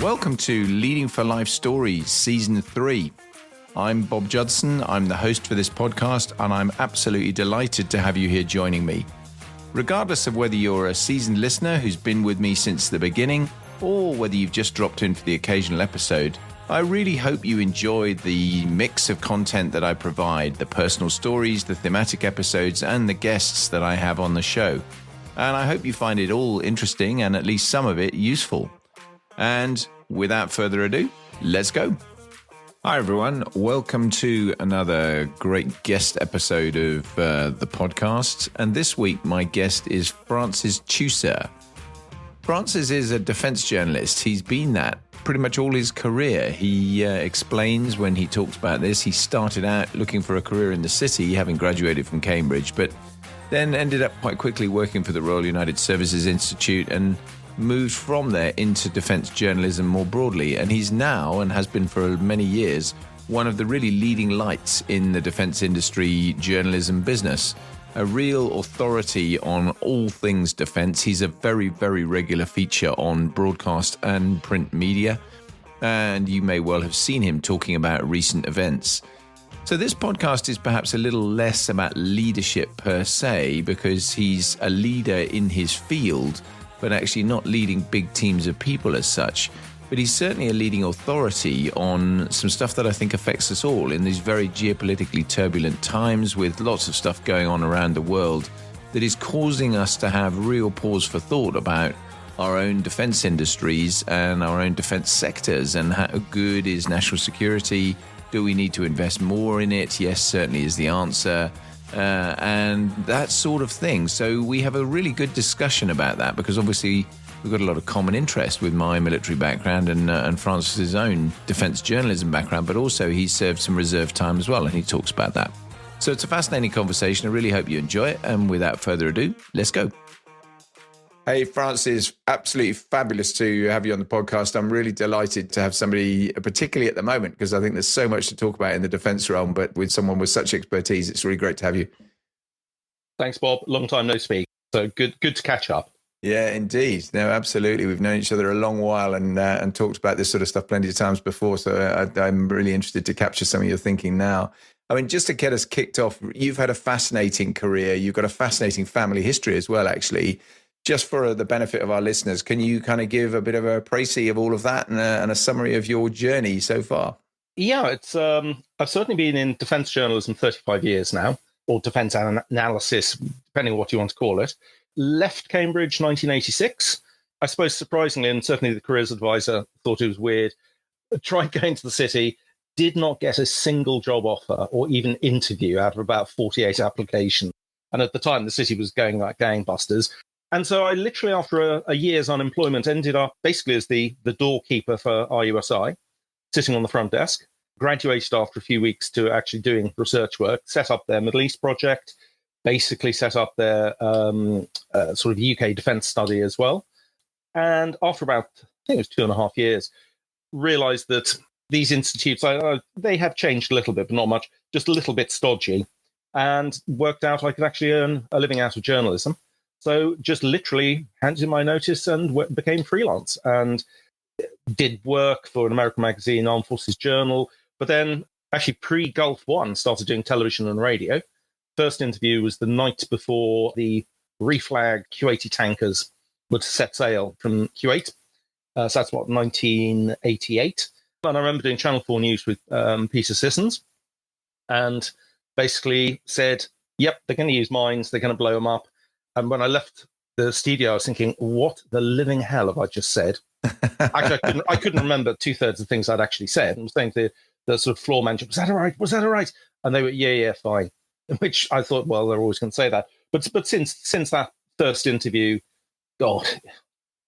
Welcome to Leading for Life Stories, Season 3. I'm Bob Judson, I'm the host for this podcast, and I'm absolutely delighted to have you here joining me. Regardless of whether you're a seasoned listener who's been with me since the beginning, or whether you've just dropped in for the occasional episode, I really hope you enjoy the mix of content that I provide, the personal stories, the thematic episodes, and the guests that I have on the show. And I hope you find it all interesting and at least some of it useful. And without further ado, let's go. Hi, everyone. Welcome to another great guest episode of the podcast. And this week, my guest is Francis Tusa. Francis is a defense journalist. He's been that pretty much all his career. He explains when he talks about this, he started out looking for a career in the city, having graduated from Cambridge, but then ended up quite quickly working for the Royal United Services Institute and moved from there into defense journalism more broadly. And he's now, and has been for many years, one of the really leading lights in the defense industry journalism business. A real authority on all things defense. He's a very, very regular feature on broadcast and print media. And you may well have seen him talking about recent events. So this podcast is perhaps a little less about leadership per se, because he's a leader in his field, but actually not leading big teams of people as such. But he's certainly a leading authority on some stuff that I think affects us all in these very geopolitically turbulent times, with lots of stuff going on around the world that is causing us to have real pause for thought about our own defense industries and our own defense sectors, and how good is national security? Do we need to invest more in it? Yes, certainly is the answer. And that sort of thing. So we have a really good discussion about that, because obviously we've got a lot of common interest with my military background and Francis's own defense journalism background, but also he's served some reserve time as well, and he talks about that. So it's a fascinating conversation. I really hope you enjoy it. And without further ado, let's go. Hey, Francis, absolutely fabulous to have you on the podcast. I'm really delighted to have somebody, particularly at the moment, because I think there's so much to talk about in the defense realm, but with someone with such expertise, it's really great to have you. Thanks, Bob. Long time no speak. So good to catch up. Yeah, indeed. No, absolutely. We've known each other a long while and talked about this sort of stuff plenty of times before. So I'm really interested to capture some of your thinking now. I mean, just to get us kicked off, you've had a fascinating career. You've got a fascinating family history as well, actually. Just for the benefit of our listeners, can you kind of give a bit of a précis of all of that and a summary of your journey so far? Yeah, it's I've certainly been in defense journalism 35 years now, or defense analysis, depending on what you want to call it. Left Cambridge 1986. I suppose surprisingly, and certainly the careers advisor thought it was weird, tried going to the city, did not get a single job offer or even interview out of about 48 applications. And at the time, the city was going like gangbusters. And so I literally, after a year's unemployment, ended up basically as the doorkeeper for RUSI, sitting on the front desk, graduated after a few weeks to actually doing research work, set up their Middle East project, basically set up their sort of UK defence study as well. And after about, I think it was 2.5 years, realised that these institutes, they have changed a little bit, but not much, just a little bit stodgy, and worked out I could actually earn a living out of journalism. So just literally handed in my notice and became freelance and did work for an American magazine, Armed Forces Journal, but then actually pre-Gulf War started doing television and radio. First interview was the night before the reflagged Kuwaiti tankers were to set sail from Kuwait. So that's 1988. And I remember doing Channel 4 News with Peter Sissons, and basically said, yep, they're going to use mines, they're going to blow them up. And when I left the studio, I was thinking, what the living hell have I just said? Actually, I couldn't remember 2/3 of the things I'd actually said. I was saying to the sort of floor manager, was that all right? Was that all right? And they were, yeah, fine. Which I thought, well, they're always going to say that. But since that first interview, God,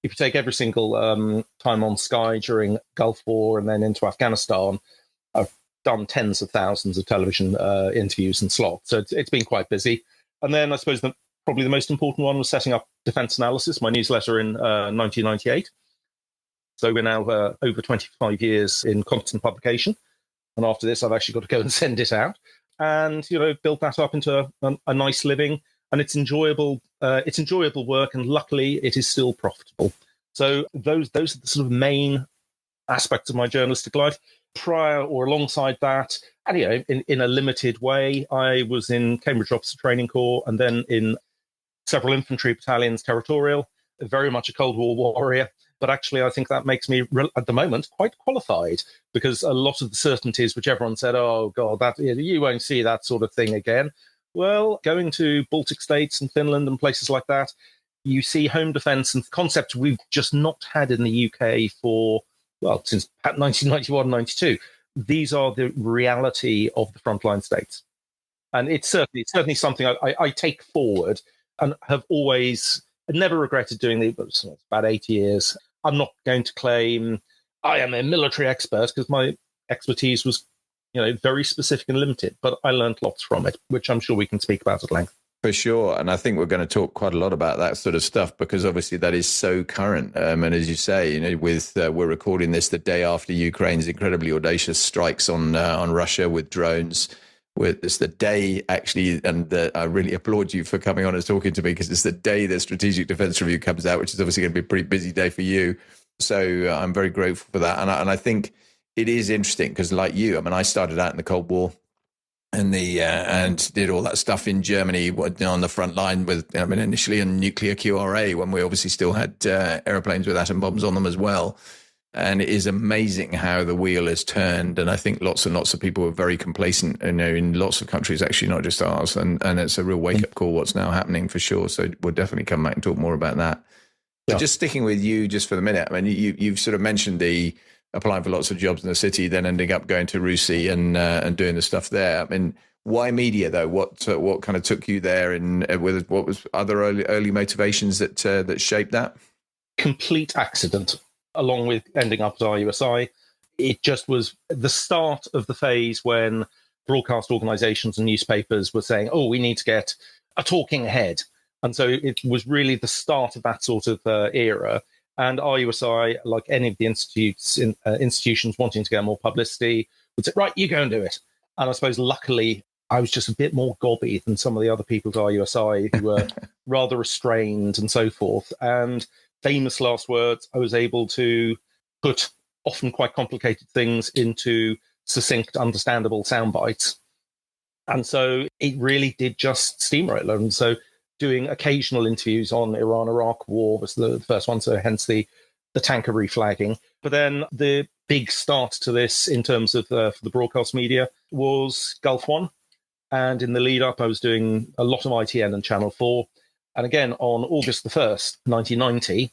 if you take every single time on Sky during Gulf War and then into Afghanistan, I've done tens of thousands of television interviews and slots. So it's been quite busy. And then I suppose probably the most important one was setting up Defense Analysis, my newsletter in 1998. So we're now over 25 years in constant publication. And after this, I've actually got to go and send it out. And, built that up into a nice living. and it's enjoyable. It's enjoyable work, and luckily, it is still profitable. So those are the sort of main aspects of my journalistic life. Prior or alongside that, and in a limited way, I was in Cambridge Officer Training Corps, and then in several infantry battalions, territorial. Very much a Cold War warrior. But actually, I think that makes me, at the moment, quite qualified, because a lot of the certainties which everyone said, oh, God, that you won't see that sort of thing again. Well, going to Baltic states and Finland and places like that, you see home defence and concepts we've just not had in the UK since 1991, 92. These are the reality of the frontline states. And it's certainly something I take forward and have never regretted doing it's about 8 years. I'm not going to claim I am a military expert, because my expertise was, very specific and limited, but I learned lots from it, which I'm sure we can speak about at length. For sure. And I think we're going to talk quite a lot about that sort of stuff, because obviously that is so current. And as you say, we're recording this the day after Ukraine's incredibly audacious strikes on Russia with drones. It's the day, actually, and I really applaud you for coming on and talking to me, because it's the day the Strategic Defence Review comes out, which is obviously going to be a pretty busy day for you. So I'm very grateful for that. And I think it is interesting, because like you, I started out in the Cold War, and did all that stuff in Germany on the front line with, initially in nuclear QRA, when we obviously still had aeroplanes with atom bombs on them as well. And it is amazing how the wheel has turned. And I think lots and lots of people are very complacent, in lots of countries, actually, not just ours. And it's a real wake-up call what's now happening, for sure. So we'll definitely come back and talk more about that. Yeah. But just sticking with you just for the minute, you've sort of mentioned the applying for lots of jobs in the city, then ending up going to RUSI and doing the stuff there. Why media, though? What kind of took you there, and what was other early motivations that shaped that? Complete accident. Along with ending up at RUSI, it just was the start of the phase when broadcast organisations and newspapers were saying, oh, we need to get a talking head. And so it was really the start of that sort of era. And RUSI, like any of the institutions wanting to get more publicity, would say, right, you go and do it. And I suppose, luckily, I was just a bit more gobby than some of the other people at RUSI who were rather restrained and so forth. And famous last words, I was able to put often quite complicated things into succinct, understandable sound bites. And so it really did just steamroller. And so doing occasional interviews on Iran-Iraq war was the first one, so hence the tanker reflagging. But then the big start to this in terms of for the broadcast media was Gulf One. And in the lead up, I was doing a lot of ITN and Channel 4. And again, on August the 1st, 1990,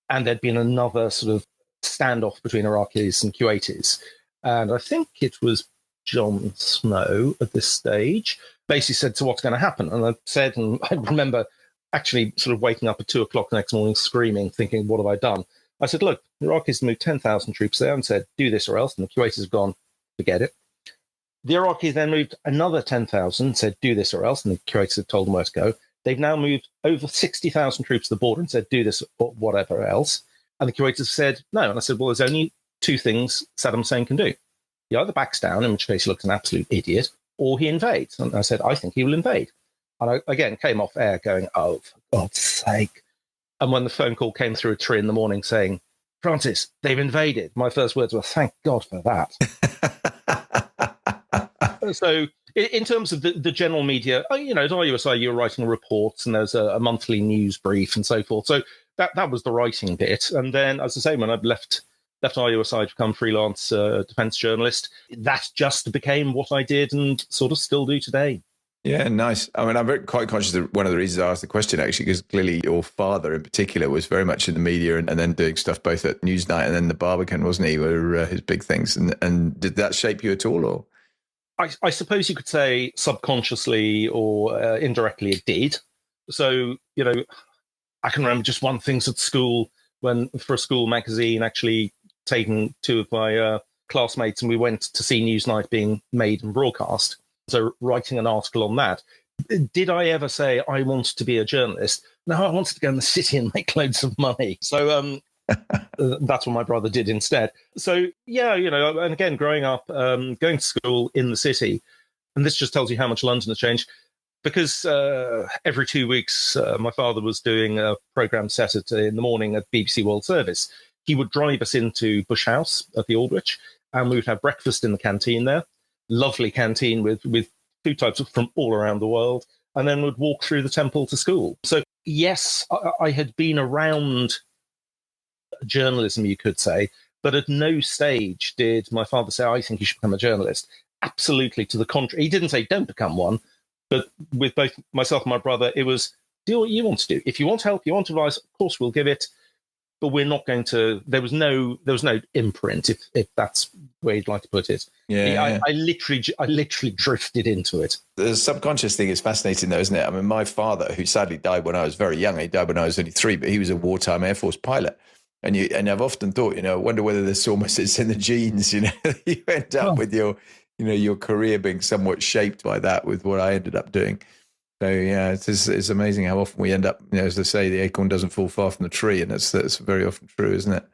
and there'd been another sort of standoff between Iraqis and Kuwaitis. And I think it was Jon Snow at this stage basically said, so what's going to happen? And I said, and I remember actually sort of waking up at 2 o'clock the next morning screaming, thinking, what have I done? I said, look, the Iraqis moved 10,000 troops there and said, do this or else. And the Kuwaitis have gone, forget it. The Iraqis then moved another 10,000 and said, do this or else. And the Kuwaitis had told them where to go. They've now moved over 60,000 troops to the border and said, do this or whatever else. And the Kuwaitis said, no. And I said, well, there's only two things Saddam Hussein can do. He either backs down, in which case he looks an absolute idiot, or he invades. And I said, I think he will invade. And I, again, came off air going, oh, for God's sake. And when the phone call came through at 3 a.m. saying, Francis, they've invaded, my first words were, thank God for that. So in terms of the general media, at RUSI, you were writing reports and there's a monthly news brief and so forth. So that was the writing bit. And then, as I say, when I left RUSI to become freelance defence journalist, that just became what I did and sort of still do today. Yeah, nice. I mean, I'm quite conscious that one of the reasons I asked the question, actually, because clearly your father in particular was very much in the media and then doing stuff both at Newsnight and then the Barbican, wasn't he, were his big things. And did that shape you at all? Or I suppose you could say subconsciously or indirectly it did. So, I can remember just one thing at school when, for a school magazine, actually taking two of my classmates and we went to see Newsnight being made and broadcast. So writing an article on that. Did I ever say I wanted to be a journalist? No, I wanted to go in the city and make loads of money. So that's what my brother did instead. So, yeah, and again, growing up, going to school in the city, and this just tells you how much London has changed. because every 2 weeks, my father was doing a programme set in the morning at BBC World Service. He would drive us into Bush House at the Aldwych, and we would have breakfast in the canteen there. Lovely canteen with food types from all around the world, and then would walk through the Temple to school. So, yes, I had been around journalism, you could say, but at no stage did my father say, I think you should become a journalist. Absolutely to the contrary. He didn't say, don't become one. But with both myself and my brother, it was, do what you want to do. If you want help, you want advice, of course we'll give it. But we're not going to. There was no imprint, if that's where you'd like to put it. Yeah, I literally drifted into it. The subconscious thing is fascinating, though, isn't it? I mean, my father, who sadly died when I was very young, he died when I was only 3, but he was a wartime Air Force pilot. And I've often thought, I wonder whether this almost is in the genes. You end up with your career being somewhat shaped by that, with what I ended up doing. So yeah, it's amazing how often we end up, as they say, the acorn doesn't fall far from the tree, and that's very often true, isn't it?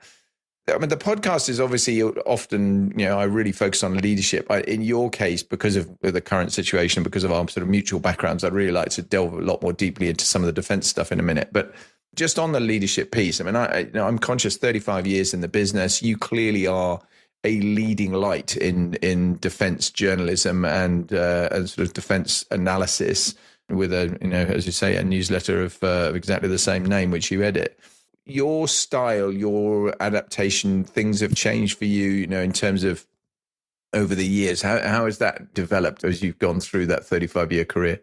I mean, the podcast is obviously often, I really focus on leadership. In your case, because of the current situation, because of our sort of mutual backgrounds, I'd really like to delve a lot more deeply into some of the defense stuff in a minute. But just on the leadership piece, I mean, I'm conscious 35 years in the business. You clearly are a leading light in defense journalism and sort of defense analysis, with as you say, a newsletter of exactly the same name, which you edit. Your style, your adaptation, things have changed for you, in terms of over the years. How has that developed as you've gone through that 35-year career?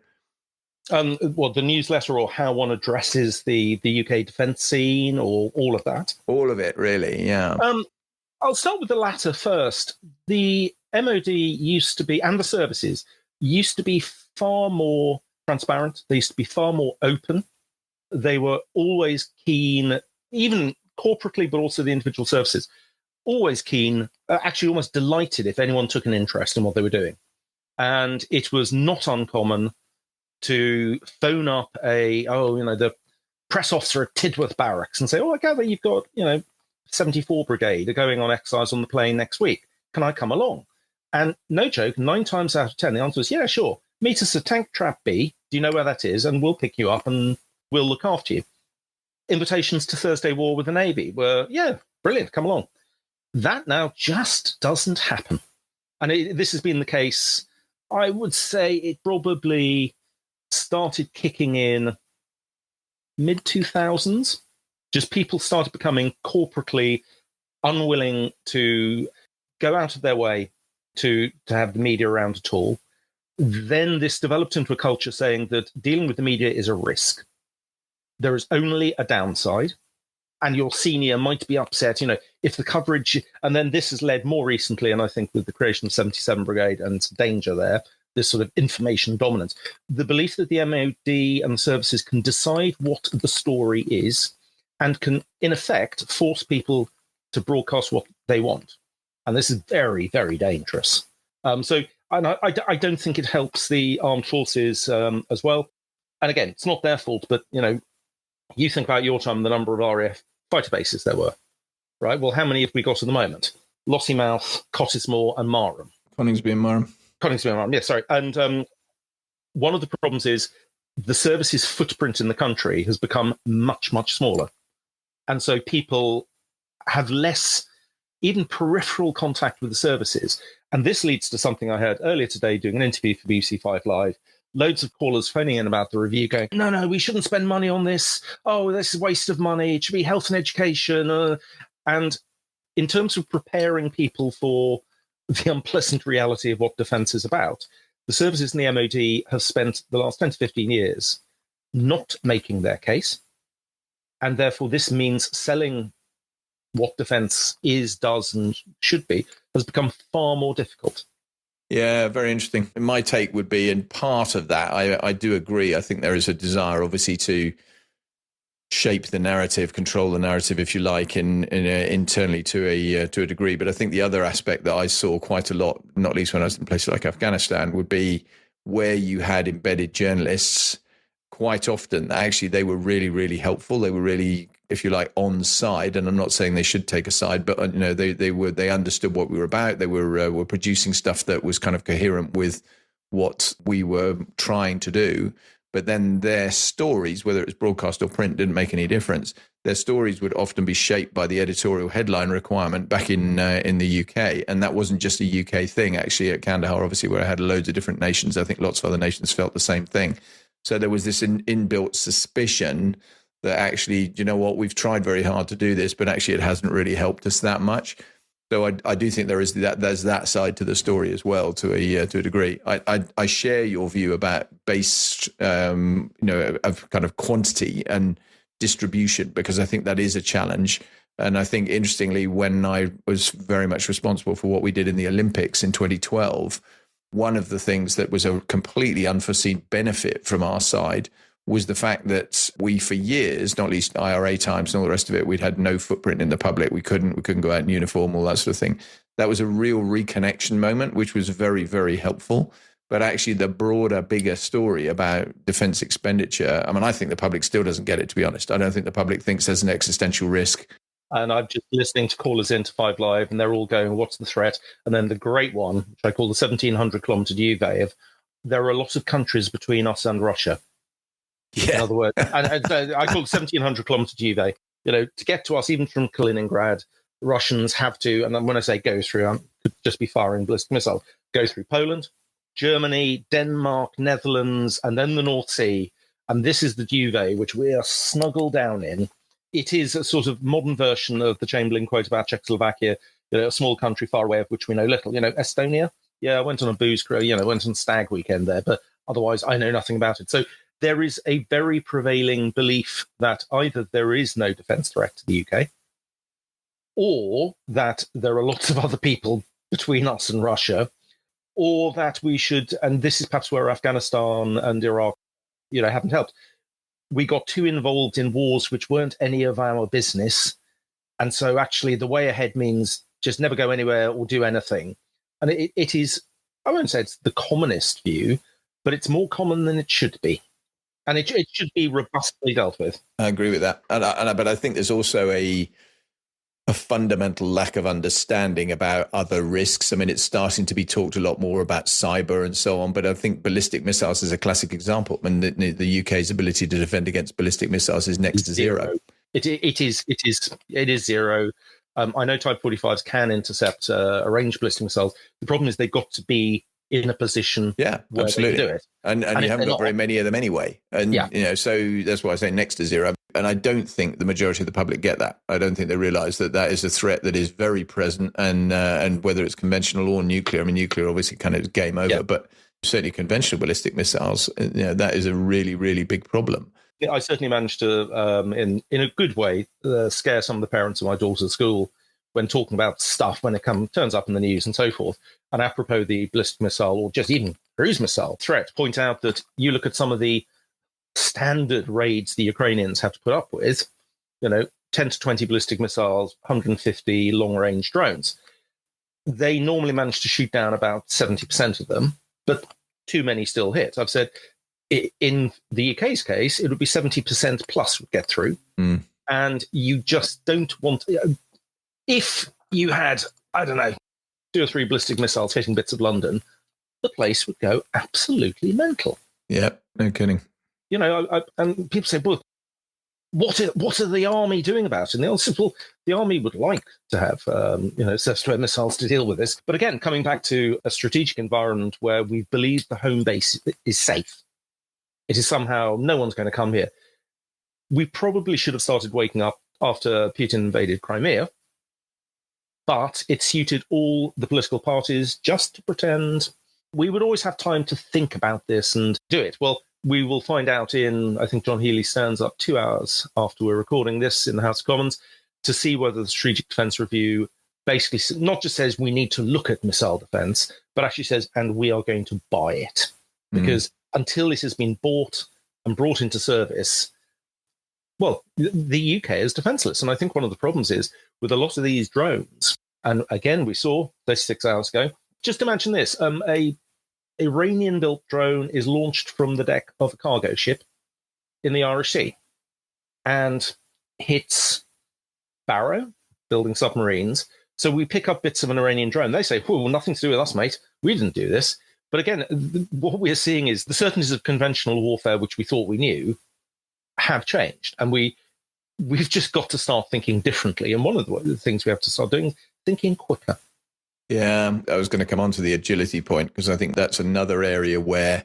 The newsletter, or how one addresses the UK defence scene, or all of that? All of it, really, yeah. I'll start with the latter first. The MOD used to be, and the services, used to be far more transparent. They used to be far more open. They were always keen, even corporately, but also the individual services, always keen, actually almost delighted if anyone took an interest in what they were doing. And it was not uncommon to phone up the press officer at Tidworth Barracks and say, I gather you've got, 74 Brigade are going on exercise on the plane next week. Can I come along? And no joke, 9 times out of 10, the answer was, yeah, sure. Meet us at Tank Trap B. Do you know where that is? And we'll pick you up and we'll look after you. Invitations to Thursday War with the Navy were, yeah, brilliant, come along. That now just doesn't happen. And this has been the case, I would say it probably started kicking in mid-2000s. Just people started becoming corporately unwilling to go out of their way to have the media around at all. Then this developed into a culture saying that dealing with the media is a risk. There is only a downside, and your senior might be upset, if the coverage, and then this has led more recently, and I think with the creation of 77 Brigade and danger there, this sort of information dominance, the belief that the MOD and the services can decide what the story is and can, in effect, force people to broadcast what they want. And this is very, very dangerous. I don't think it helps the armed forces as well. And again, it's not their fault, but, you think about your time, the number of RAF fighter bases there were, right? Well, how many have we got at the moment? Lossiemouth, Cottesmore, and Marham. Coningsby and Marham, yeah, sorry. And one of the problems is the service's footprint in the country has become much, much smaller. And so people have less, even peripheral contact with the services. And this leads to something I heard earlier today doing an interview for BBC 5 Live. Loads of callers phoning in about the review going, no, we shouldn't spend money on this. Oh, this is a waste of money. It should be health and education. And in terms of preparing people for the unpleasant reality of what defence is about, the services in the MOD have spent the last 10 to 15 years not making their case. And therefore, this means selling what defence is, does, and should be has become far more difficult. Yeah, very interesting. My take would be, in part of that, I do agree. I think there is a desire, obviously, to shape the narrative, control the narrative, if you like, internally to a degree. But I think the other aspect that I saw quite a lot, not least when I was in places like Afghanistan, would be where you had embedded journalists. Quite often, actually, they were really, really helpful. They were really, if you like, on side. And I'm not saying they should take a side, but they understood what we were about. They were producing stuff that was kind of coherent with what we were trying to do. But then their stories, whether it was broadcast or print, didn't make any difference. Their stories would often be shaped by the editorial headline requirement back in the UK. And that wasn't just a UK thing, actually, at Kandahar, obviously, where I had loads of different nations. I think lots of other nations felt the same thing. So there was this inbuilt suspicion that actually, you know what, we've tried very hard to do this, but actually it hasn't really helped us that much. So I do think there's that side to the story as well, to a degree. I share your view about base, of kind of quantity and distribution, because I think that is a challenge. And I think, interestingly, when I was very much responsible for what we did in the Olympics in 2012, one of the things that was a completely unforeseen benefit from our side was the fact that we, for years, not least IRA times and all the rest of it, we'd had no footprint in the public. We couldn't go out in uniform, all that sort of thing. That was a real reconnection moment, which was very, very helpful. But actually, the broader, bigger story about defense expenditure, I mean, I think the public still doesn't get it, to be honest. I don't think the public thinks there's an existential risk. And I'm just listening to callers into 5 Live, and they're all going, what's the threat? And then the great one, which I call the 1,700-kilometer duvet, of there are a lot of countries between us and Russia. Yeah. In other words, and I call it 1,700-kilometer duvet. To get to us, even from Kaliningrad, Russians have to, and when I say go through, I could just be firing ballistic missiles, go through Poland, Germany, Denmark, Netherlands, and then the North Sea. And this is the duvet, which we are snuggled down in. It is a sort of modern version of the Chamberlain quote about Czechoslovakia, a small country far away of which we know little. Estonia, I went on a booze cruise, went on stag weekend there, but otherwise I know nothing about it. So there is a very prevailing belief that either there is no defence threat to the UK, or that there are lots of other people between us and Russia, or that we should, and this is perhaps where Afghanistan and Iraq, haven't helped. We got too involved in wars which weren't any of our business. And so actually the way ahead means just never go anywhere or do anything. And it is, I won't say it's the commonest view, but it's more common than it should be. And it should be robustly dealt with. I agree with that. But I think there's also a fundamental lack of understanding about other risks. I mean, it's starting to be talked a lot more about cyber and so on, but I think ballistic missiles is a classic example. I mean, the UK's ability to defend against ballistic missiles is next to zero. It is zero. I know Type 45s can intercept a range ballistic missiles. The problem is they've got to be in a position where absolutely. they can do it. And you haven't got very many of them anyway. And, so that's why I say next to zero. And I don't think the majority of the public get that. I don't think they realize that is a threat that is very present. And whether it's conventional or nuclear, I mean, nuclear obviously kind of game over, but certainly conventional ballistic missiles, that is a really, really big problem. I certainly managed to, in a good way, scare some of the parents of my daughter's school when talking about stuff when it turns up in the news and so forth. And apropos the ballistic missile or just even cruise missile threat, point out that you look at some of the standard raids the Ukrainians have to put up with, 10 to 20 ballistic missiles, 150 long-range drones. They normally manage to shoot down about 70% of them, but too many still hit. I've said in the UK's case, it would be 70% plus would get through. And you just don't want... if you had, I don't know, 2 or 3 ballistic missiles hitting bits of London, the place would go absolutely mental. Yeah, no kidding. And people say, well, what are the army doing about it? And the answer is, well, the army would like to have, surface-to-air missiles to deal with this. But again, coming back to a strategic environment where we believe the home base is safe, it is somehow no one's going to come here. We probably should have started waking up after Putin invaded Crimea, but it suited all the political parties just to pretend we would always have time to think about this and do it. Well, we will find out I think John Healey stands up 2 hours after we're recording this in the House of Commons to see whether the Strategic Defence Review basically not just says we need to look at missile defence, but actually says, and we are going to buy it. Because until this has been bought and brought into service, well, the UK is defenceless. And I think one of the problems is with a lot of these drones, and again, we saw 36 hours ago, just imagine this, a Iranian-built drone is launched from the deck of a cargo ship in the Irish Sea and hits Barrow, building submarines. So we pick up bits of an Iranian drone. They say, well, nothing to do with us, mate. We didn't do this. But again, what we're seeing is the certainties of conventional warfare, which we thought we knew, have changed. And we've just got to start thinking differently. And one of the things we have to start doing is thinking quicker. Yeah, I was going to come on to the agility point, because I think that's another area where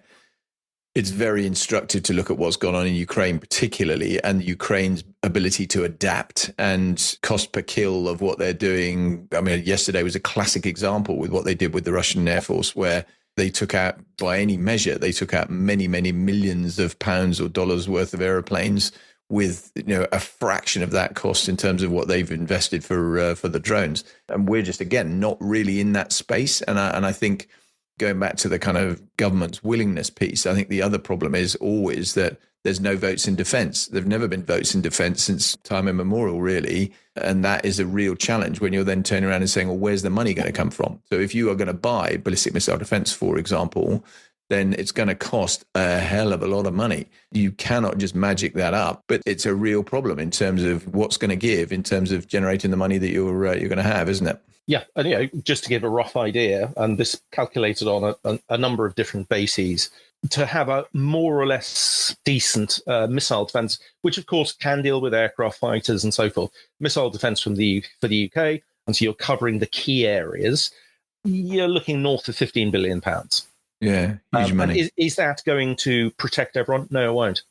it's very instructive to look at what's gone on in Ukraine, particularly, and Ukraine's ability to adapt and cost per kill of what they're doing. I mean, yesterday was a classic example with what they did with the Russian Air Force, where they took out, by any measure, they took out many, many millions of pounds or dollars worth of airplanes with, you know, a fraction of that cost in terms of what they've invested for the drones. And we're just, again, not really in that space. And I think, going back to the kind of government's willingness piece, I think the other problem is always that there's no votes in defence. There've never been votes in defence since time immemorial, really. And that is a real challenge when you're then turning around and saying, well, where's the money going to come from? So if you are going to buy ballistic missile defence, for example, then it's going to cost a hell of a lot of money. You cannot just magic that up, but it's a real problem in terms of what's going to give, in terms of generating the money that you're going to have, isn't it? Yeah, and just to give a rough idea, and this calculated on a number of different bases, to have a more or less decent missile defence, which of course can deal with aircraft fighters and so forth, missile defence for the UK, and so you're covering the key areas, you're looking north of £15 billion. Yeah, huge money. Is that going to protect everyone? No, it won't.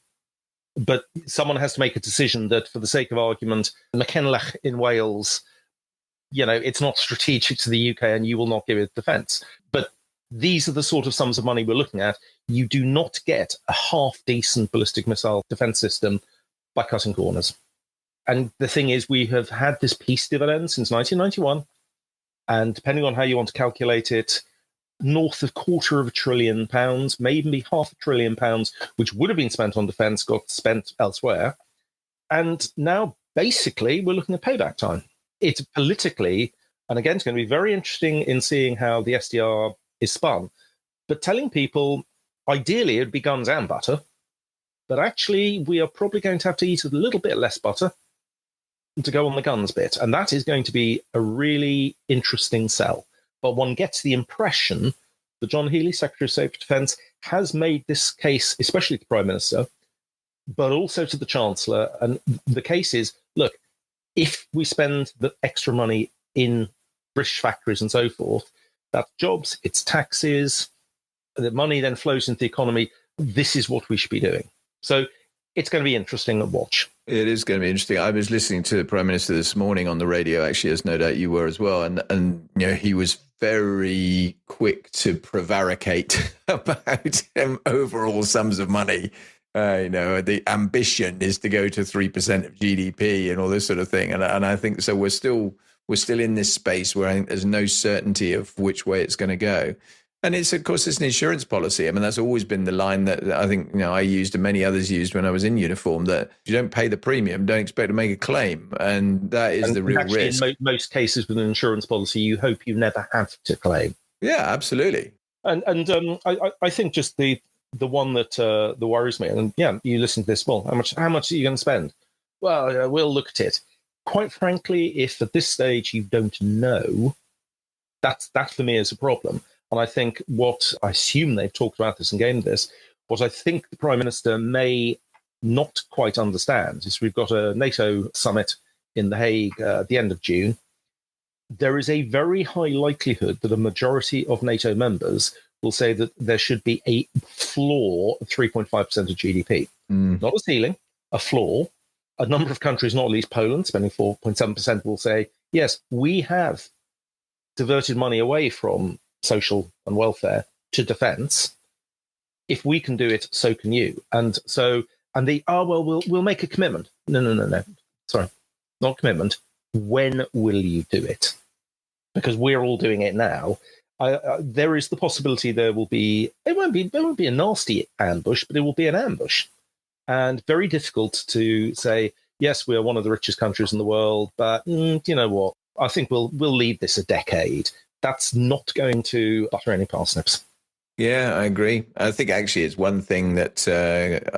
But someone has to make a decision that, for the sake of argument, Machynlleth in Wales, it's not strategic to the UK and you will not give it defence. But these are the sort of sums of money we're looking at. You do not get a half-decent ballistic missile defence system by cutting corners. And the thing is, we have had this peace dividend since 1991. And depending on how you want to calculate it, north of £250 billion, maybe even be £500 billion, which would have been spent on defence, got spent elsewhere. And now, basically, we're looking at payback time. It's politically, and again, it's going to be very interesting in seeing how the SDR is spun, but telling people, ideally, it'd be guns and butter, but actually, we are probably going to have to eat a little bit less butter to go on the guns bit. And that is going to be a really interesting sell. But one gets the impression that John Healey, Secretary of State for Defence, has made this case, especially to the Prime Minister, but also to the Chancellor. And the case is, look, if we spend the extra money in British factories and so forth, that's jobs, it's taxes, the money then flows into the economy. This is what we should be doing. So it's going to be interesting to watch. It is going to be interesting. I was listening to the Prime Minister this morning on the radio, actually, as no doubt you were as well. And he was very quick to prevaricate about overall sums of money. The ambition is to go to 3% of GDP and all this sort of thing. And I think so. We're still in this space where I think there's no certainty of which way it's going to go. And it's, of course, it's an insurance policy. I mean, that's always been the line that I think, I used and many others used when I was in uniform, that if you don't pay the premium, don't expect to make a claim. And that is the real risk. In most cases with an insurance policy, you hope you never have to claim. Yeah, absolutely. And I think just the one that worries me, and you listen to this, well, how much are you going to spend? Well, we'll look at it. Quite frankly, if at this stage you don't know, that for me is a problem. And I think what I assume they've talked about this and gained this, what I think the Prime Minister may not quite understand is we've got a NATO summit in The Hague at the end of June. There is a very high likelihood that a majority of NATO members will say that there should be a floor of 3.5% of GDP. Not a ceiling, a floor. A number of countries, not least Poland, spending 4.7%, will say, yes, we have diverted money away from social and welfare to defence. If we can do it, so can you. And we'll make a commitment. No. Sorry, not commitment. When will you do it? Because we're all doing it now. There is the possibility there won't be a nasty ambush, but it will be an ambush. And very difficult to say, yes, we are one of the richest countries in the world, but you know what? I think we'll leave this a decade. That's not going to butter any parsnips. Yeah, I agree. I think actually it's one thing that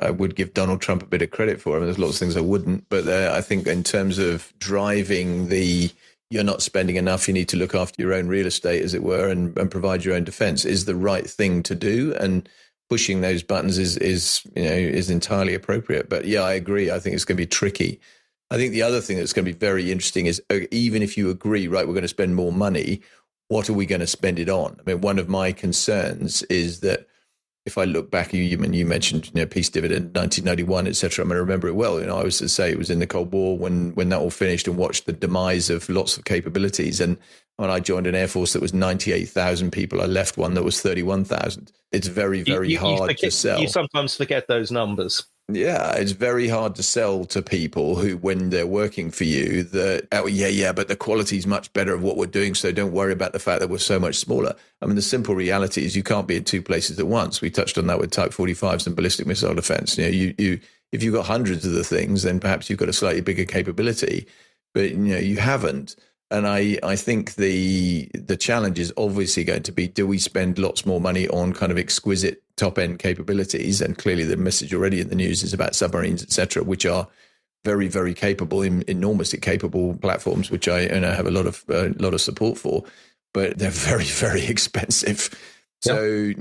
I would give Donald Trump a bit of credit for. I mean, there's lots of things I wouldn't, but I think in terms of driving the you're not spending enough, you need to look after your own real estate, as it were, and provide your own defense, is the right thing to do. And pushing those buttons is entirely appropriate. But yeah, I agree. I think it's going to be tricky. I think the other thing that's going to be very interesting is, even if you agree, right, we're going to spend more money, what are we going to spend it on? I mean, one of my concerns is that if I look back, you mentioned, peace dividend, 1991, etc. I mean, I remember it well. I was to say it was in the Cold War when that all finished, and watched the demise of lots of capabilities. And when I joined an Air Force that was 98,000 people, I left one that was 31,000. It's very, very hard to sell. You sometimes forget those numbers. Yeah, it's very hard to sell to people who, when they're working for you, that, but the quality is much better of what we're doing, so don't worry about the fact that we're so much smaller. I mean, the simple reality is you can't be in two places at once. We touched on that with Type 45s and ballistic missile defense. If you've got hundreds of the things, then perhaps you've got a slightly bigger capability, but you haven't. And I think the challenge is obviously going to be, do we spend lots more money on kind of exquisite top-end capabilities? And clearly the message already in the news is about submarines, etc., which are very, very capable, enormously capable platforms, which I have a lot of support for, but they're very, very expensive. So,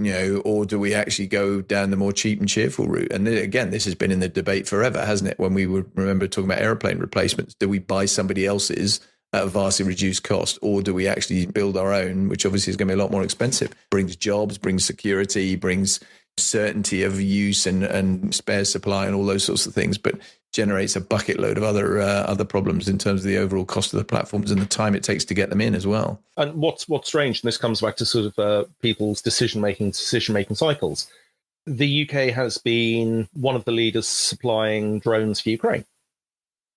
or do we actually go down the more cheap and cheerful route? And then, again, this has been in the debate forever, hasn't it? When we would remember talking about airplane replacements, do we buy somebody else's at a vastly reduced cost, or do we actually build our own, which obviously is going to be a lot more expensive? Brings jobs, brings security, brings certainty of use and spare supply and all those sorts of things, but generates a bucket load of other problems in terms of the overall cost of the platforms and the time it takes to get them in as well. And what's strange, and this comes back to sort of people's decision-making cycles, the UK has been one of the leaders supplying drones for Ukraine.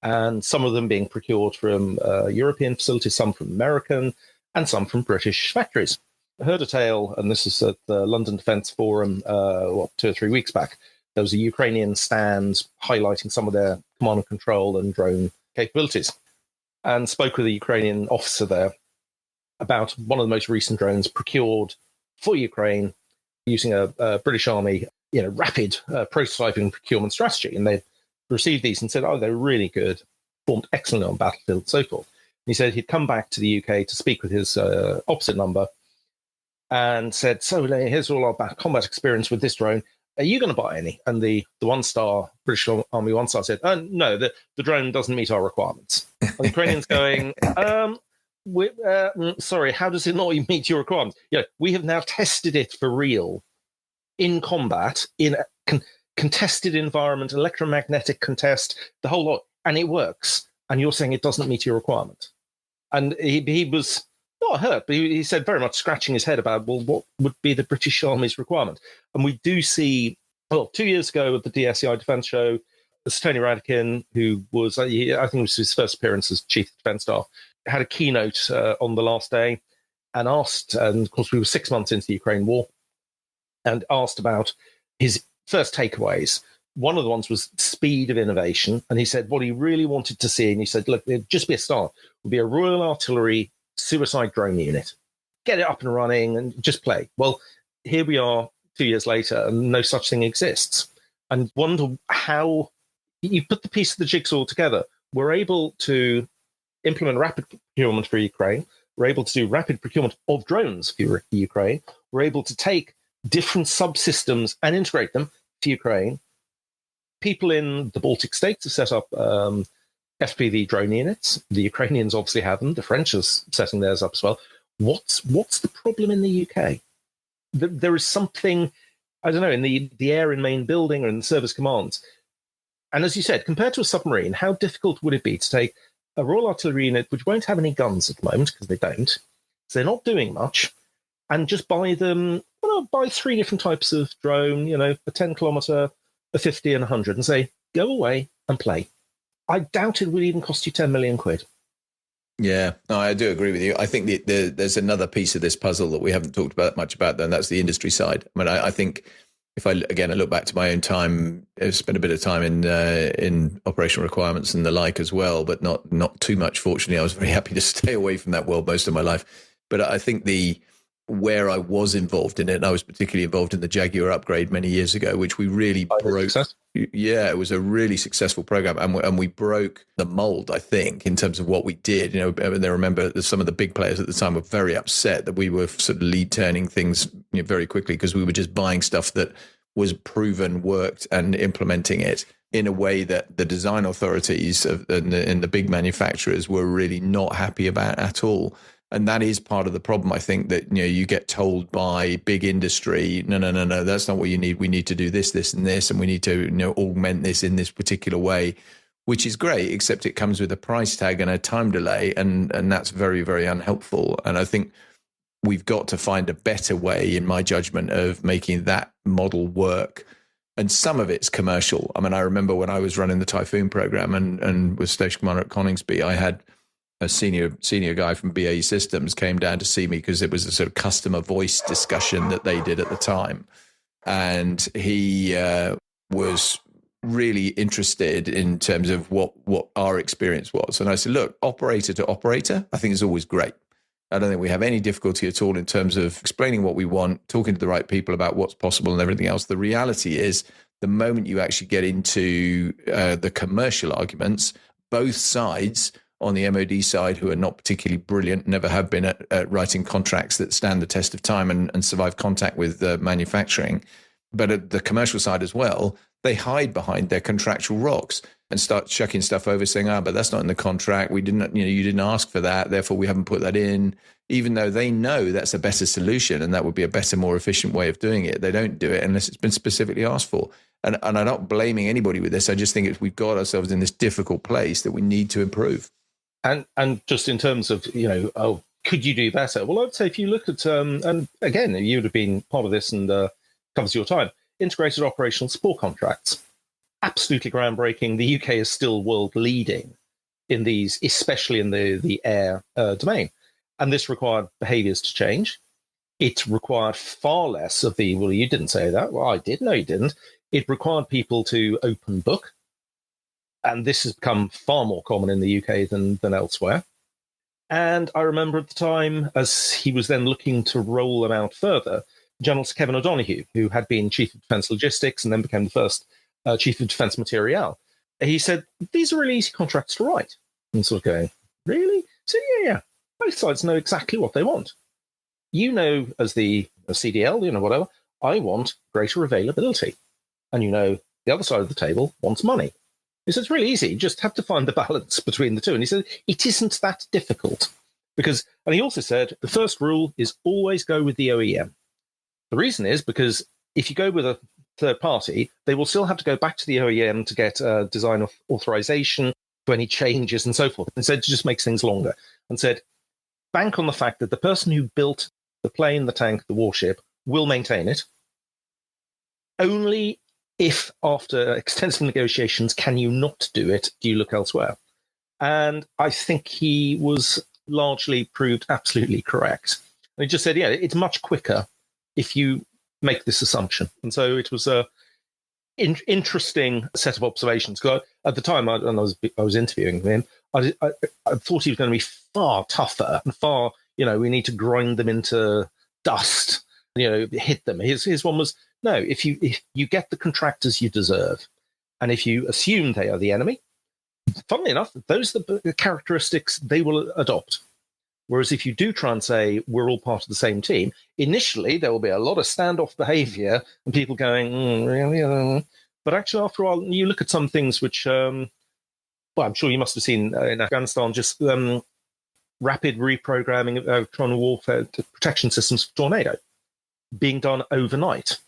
And some of them being procured from European facilities, some from American, and some from British factories. I heard a tale, and this is at the London Defence Forum 2 or 3 weeks back. There was a Ukrainian stand highlighting some of their command and control and drone capabilities, and spoke with a Ukrainian officer there about one of the most recent drones procured for Ukraine using a British Army rapid prototyping procurement strategy. And they received these and said, they're really good, performed excellently on battlefield, and so forth. And he said he'd come back to the UK to speak with his opposite number and said, so here's all our combat experience with this drone. Are you going to buy any? And the one-star British Army one-star said, no, the drone doesn't meet our requirements. And the Ukrainians going, sorry, how does it not meet your requirements? We have now tested it for real in combat, in a contested environment, electromagnetic contest, the whole lot, and it works. And you're saying it doesn't meet your requirement. And he was not hurt, but he said, very much scratching his head about, well, what would be the British Army's requirement? And we do see, 2 years ago at the DSEI Defence Show, Tony Radakin, who was, I think it was his first appearance as Chief of Defence Staff, had a keynote on the last day and asked, and of course we were 6 months into the Ukraine war, and asked about his first takeaways. One of the ones was speed of innovation. And he said what he really wanted to see, and he said, look, it'd just be a start, would be a Royal Artillery suicide drone unit. Get it up and running and just play. Well, here we are 2 years later, and no such thing exists. And wonder how you put the piece of the jigsaw together. We're able to implement rapid procurement for Ukraine. We're able to do rapid procurement of drones for Ukraine. We're able to take different subsystems and integrate them to Ukraine. People in the Baltic states have set up FPV drone units. The Ukrainians obviously have them. The French are setting theirs up as well. What's the problem in the UK? There is something, I don't know, in the air in main building or in the service commands. And as you said, compared to a submarine, how difficult would it be to take a Royal Artillery unit, which won't have any guns at the moment, because they don't, so they're not doing much, and just buy them, buy 3 different types of drone, a 10-kilometer, a 50 and 100, and say, go away and play. I doubt it would even cost you 10 million quid. Yeah, no, I do agree with you. I think there's another piece of this puzzle that we haven't talked about much about, and that's the industry side. I mean, I think if I look back to my own time, I've spent a bit of time in operational requirements and the like as well, but not too much. Fortunately, I was very happy to stay away from that world most of my life. But I think the where I was involved in it, and I was particularly involved in the Jaguar upgrade many years ago, which we really broke. Yeah, it was a really successful program, and we broke the mold, I think, in terms of what we did. You know, and I remember that some of the big players at the time were very upset that we were sort of lead turning things, you know, very quickly, because we were just buying stuff that was proven, worked, and implementing it in a way that the design authorities and the big manufacturers were really not happy about at all. And that is part of the problem, I think, that, you know, you get told by big industry, no, that's not what you need. We need to do this, this, and this, and we need to, you know, augment this in this particular way, which is great, except it comes with a price tag and a time delay, and that's very, very unhelpful. And I think we've got to find a better way, in my judgment, of making that model work. And some of it's commercial. I mean, I remember when I was running the Typhoon program and was station commander at Coningsby, I had a senior guy from BAE Systems came down to see me because it was a sort of customer voice discussion that they did at the time. And he was really interested in terms of what our experience was. And I said, look, operator to operator, I think is always great. I don't think we have any difficulty at all in terms of explaining what we want, talking to the right people about what's possible and everything else. The reality is, the moment you actually get into the commercial arguments, both sides, on the MOD side, who are not particularly brilliant, never have been at writing contracts that stand the test of time and survive contact with manufacturing. But at the commercial side as well, they hide behind their contractual rocks and start chucking stuff over, saying, but that's not in the contract. We didn't, you didn't ask for that, therefore we haven't put that in. Even though they know that's a better solution and that would be a better, more efficient way of doing it, they don't do it unless it's been specifically asked for. And I'm not blaming anybody with this. I just think we've got ourselves in this difficult place that we need to improve. And just in terms of, could you do better? Well, I'd say if you look at, and again, you would have been part of this and covers your time, integrated operational support contracts, absolutely groundbreaking. The UK is still world leading in these, especially in the air domain. And this required behaviours to change. It required far less of the, well, you didn't say that. Well, I did. No, you didn't. It required people to open book. And this has become far more common in the UK than elsewhere. And I remember at the time, as he was then looking to roll them out further, General Sir Kevin O'Donoghue, who had been Chief of Defence Logistics and then became the first Chief of Defence Materiel, he said, these are really easy contracts to write. And sort of going, really? So yeah. Both sides know exactly what they want. You know, as the CDL, whatever, I want greater availability. And the other side of the table wants money. He said, it's really easy. You just have to find the balance between the two. And he said, it isn't that difficult. And he also said, the first rule is always go with the OEM. The reason is because if you go with a third party, they will still have to go back to the OEM to get design authorization to any changes and so forth. And said, it just makes things longer. And said, bank on the fact that the person who built the plane, the tank, the warship will maintain it. Only if after extensive negotiations can you not do it, do you look elsewhere? And I think he was largely proved absolutely correct. And he just said, yeah, it's much quicker if you make this assumption. And so it was a interesting set of observations. Because at the time, I was interviewing him, I thought he was going to be far tougher and far, we need to grind them into dust, hit them. His one was, no, if you get the contractors you deserve, and if you assume they are the enemy, funnily enough, those are the characteristics they will adopt. Whereas if you do try and say we're all part of the same team, initially there will be a lot of standoff behavior and people going, really? But actually, after a while, you look at some things which, I'm sure you must have seen in Afghanistan, just rapid reprogramming of electronic warfare protection systems for Tornado being done overnight.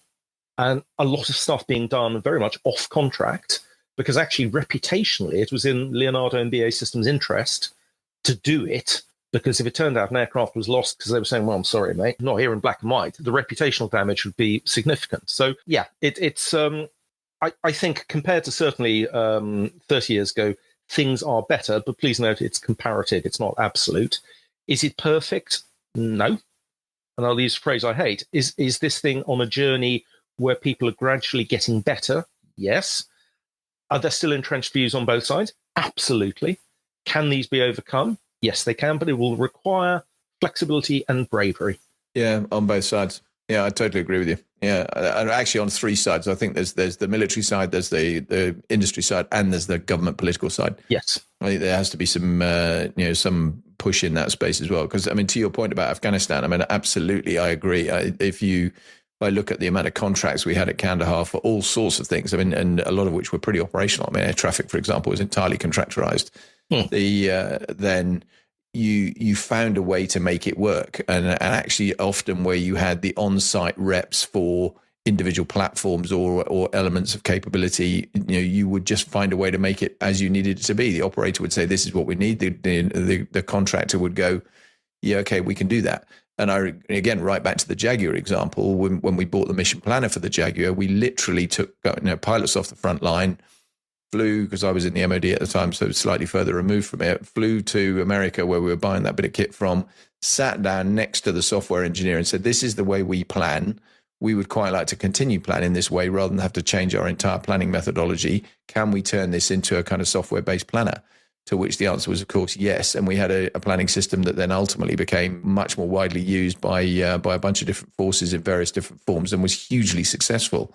And a lot of stuff being done very much off contract, because actually reputationally it was in Leonardo and BAE Systems' interest to do it, because if it turned out an aircraft was lost because they were saying, well, I'm sorry, mate, not here in black and white, the reputational damage would be significant. So, yeah, it's I think compared to certainly 30 years ago, things are better, but please note it's comparative, it's not absolute. Is it perfect? No. And I'll use a phrase I hate. Is this thing on a journey where people are gradually getting better? Yes. Are there still entrenched views on both sides? Absolutely. Can these be overcome? Yes, they can, but it will require flexibility and bravery. Yeah, on both sides. Yeah, I totally agree with you. Yeah, and actually on three sides. I think there's the military side, there's the industry side, and there's the government political side. Yes, I think there has to be some some push in that space as well. Because I mean, to your point about Afghanistan, I mean, absolutely, I agree. If I look at the amount of contracts we had at Kandahar for all sorts of things, I mean, and a lot of which were pretty operational. I mean, air traffic, for example, was entirely contractualized. Then you found a way to make it work, and actually often where you had the on-site reps for individual platforms or elements of capability, you would just find a way to make it as you needed it to be. The operator would say, "This is what we need." The contractor would go, "Yeah, okay, we can do that." And again, right back to the Jaguar example, when we bought the mission planner for the Jaguar, we literally took pilots off the front line, flew, because I was in the MOD at the time, so slightly further removed from it, flew to America where we were buying that bit of kit from, sat down next to the software engineer and said, "This is the way we plan. We would quite like to continue planning this way rather than have to change our entire planning methodology. Can we turn this into a kind of software-based planner?" To which the answer was, of course, yes. And we had a planning system that then ultimately became much more widely used by a bunch of different forces in various different forms and was hugely successful